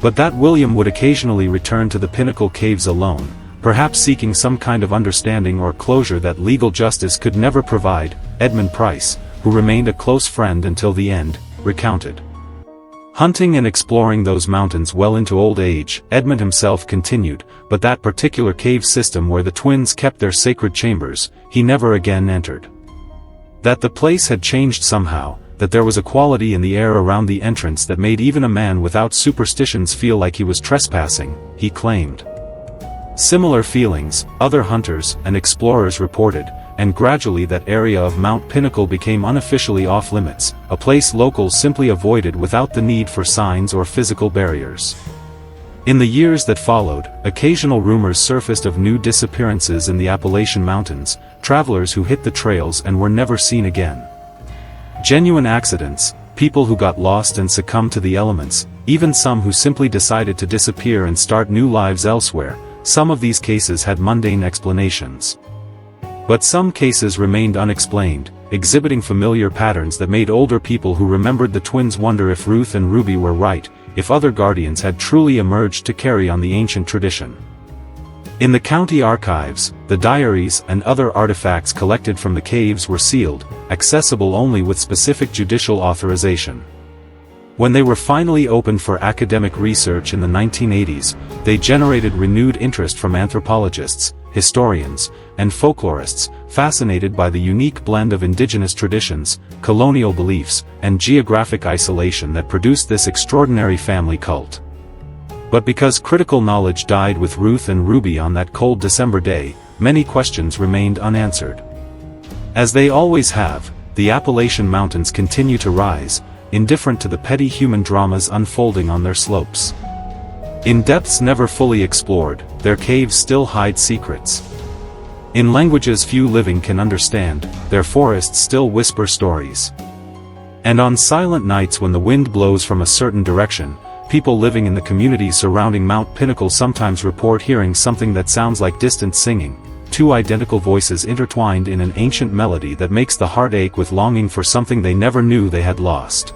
But that William would occasionally return to the Pinnacle Caves alone, perhaps seeking some kind of understanding or closure that legal justice could never provide. Edmund Price, who remained a close friend until the end, recounted. Hunting and exploring those mountains well into old age, Edmund himself continued, but that particular cave system where the twins kept their sacred chambers, he never again entered. That the place had changed somehow, that there was a quality in the air around the entrance that made even a man without superstitions feel like he was trespassing, he claimed. Similar feelings, other hunters and explorers reported, and gradually that area of Mount Pinnacle became unofficially off-limits, a place locals simply avoided without the need for signs or physical barriers. In the years that followed, occasional rumors surfaced of new disappearances in the Appalachian Mountains, travelers who hit the trails and were never seen again. Genuine accidents, people who got lost and succumbed to the elements, even some who simply decided to disappear and start new lives elsewhere. Some of these cases had mundane explanations. But some cases remained unexplained, exhibiting familiar patterns that made older people who remembered the twins wonder if Ruth and Ruby were right, if other guardians had truly emerged to carry on the ancient tradition. In the county archives, the diaries and other artifacts collected from the caves were sealed, accessible only with specific judicial authorization. When they were finally opened for academic research in the 1980s, they generated renewed interest from anthropologists, historians, and folklorists, fascinated by the unique blend of indigenous traditions, colonial beliefs, and geographic isolation that produced this extraordinary family cult. But because critical knowledge died with Ruth and Ruby on that cold December day, many questions remained unanswered. As they always have, the Appalachian Mountains continue to rise, indifferent to the petty human dramas unfolding on their slopes. In depths never fully explored, their caves still hide secrets. In languages few living can understand, their forests still whisper stories. And on silent nights when the wind blows from a certain direction, people living in the communities surrounding Mount Pinnacle sometimes report hearing something that sounds like distant singing, two identical voices intertwined in an ancient melody that makes the heart ache with longing for something they never knew they had lost.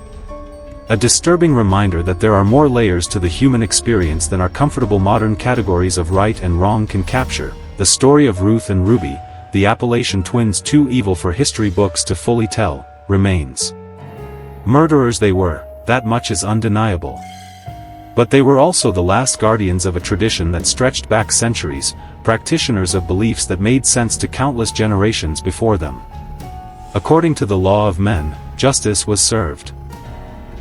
A disturbing reminder that there are more layers to the human experience than our comfortable modern categories of right and wrong can capture. The story of Ruth and Ruby, the Appalachian twins too evil for history books to fully tell, remains. Murderers they were, that much is undeniable. But they were also the last guardians of a tradition that stretched back centuries, practitioners of beliefs that made sense to countless generations before them. According to the law of men, justice was served.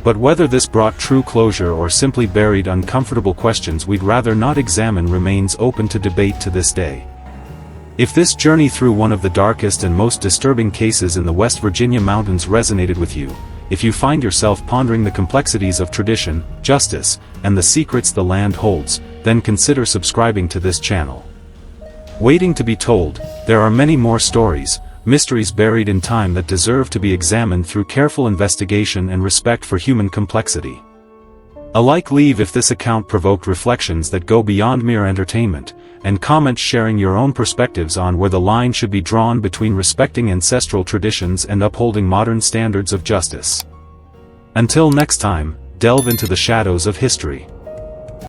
But whether this brought true closure or simply buried uncomfortable questions we'd rather not examine remains open to debate to this day. If this journey through one of the darkest and most disturbing cases in the West Virginia mountains resonated with you, if you find yourself pondering the complexities of tradition, justice, and the secrets the land holds, then consider subscribing to this channel. Waiting to be told, there are many more stories, mysteries buried in time that deserve to be examined through careful investigation and respect for human complexity. A like leave if this account provoked reflections that go beyond mere entertainment, and comments sharing your own perspectives on where the line should be drawn between respecting ancestral traditions and upholding modern standards of justice. Until next time, delve into the shadows of history.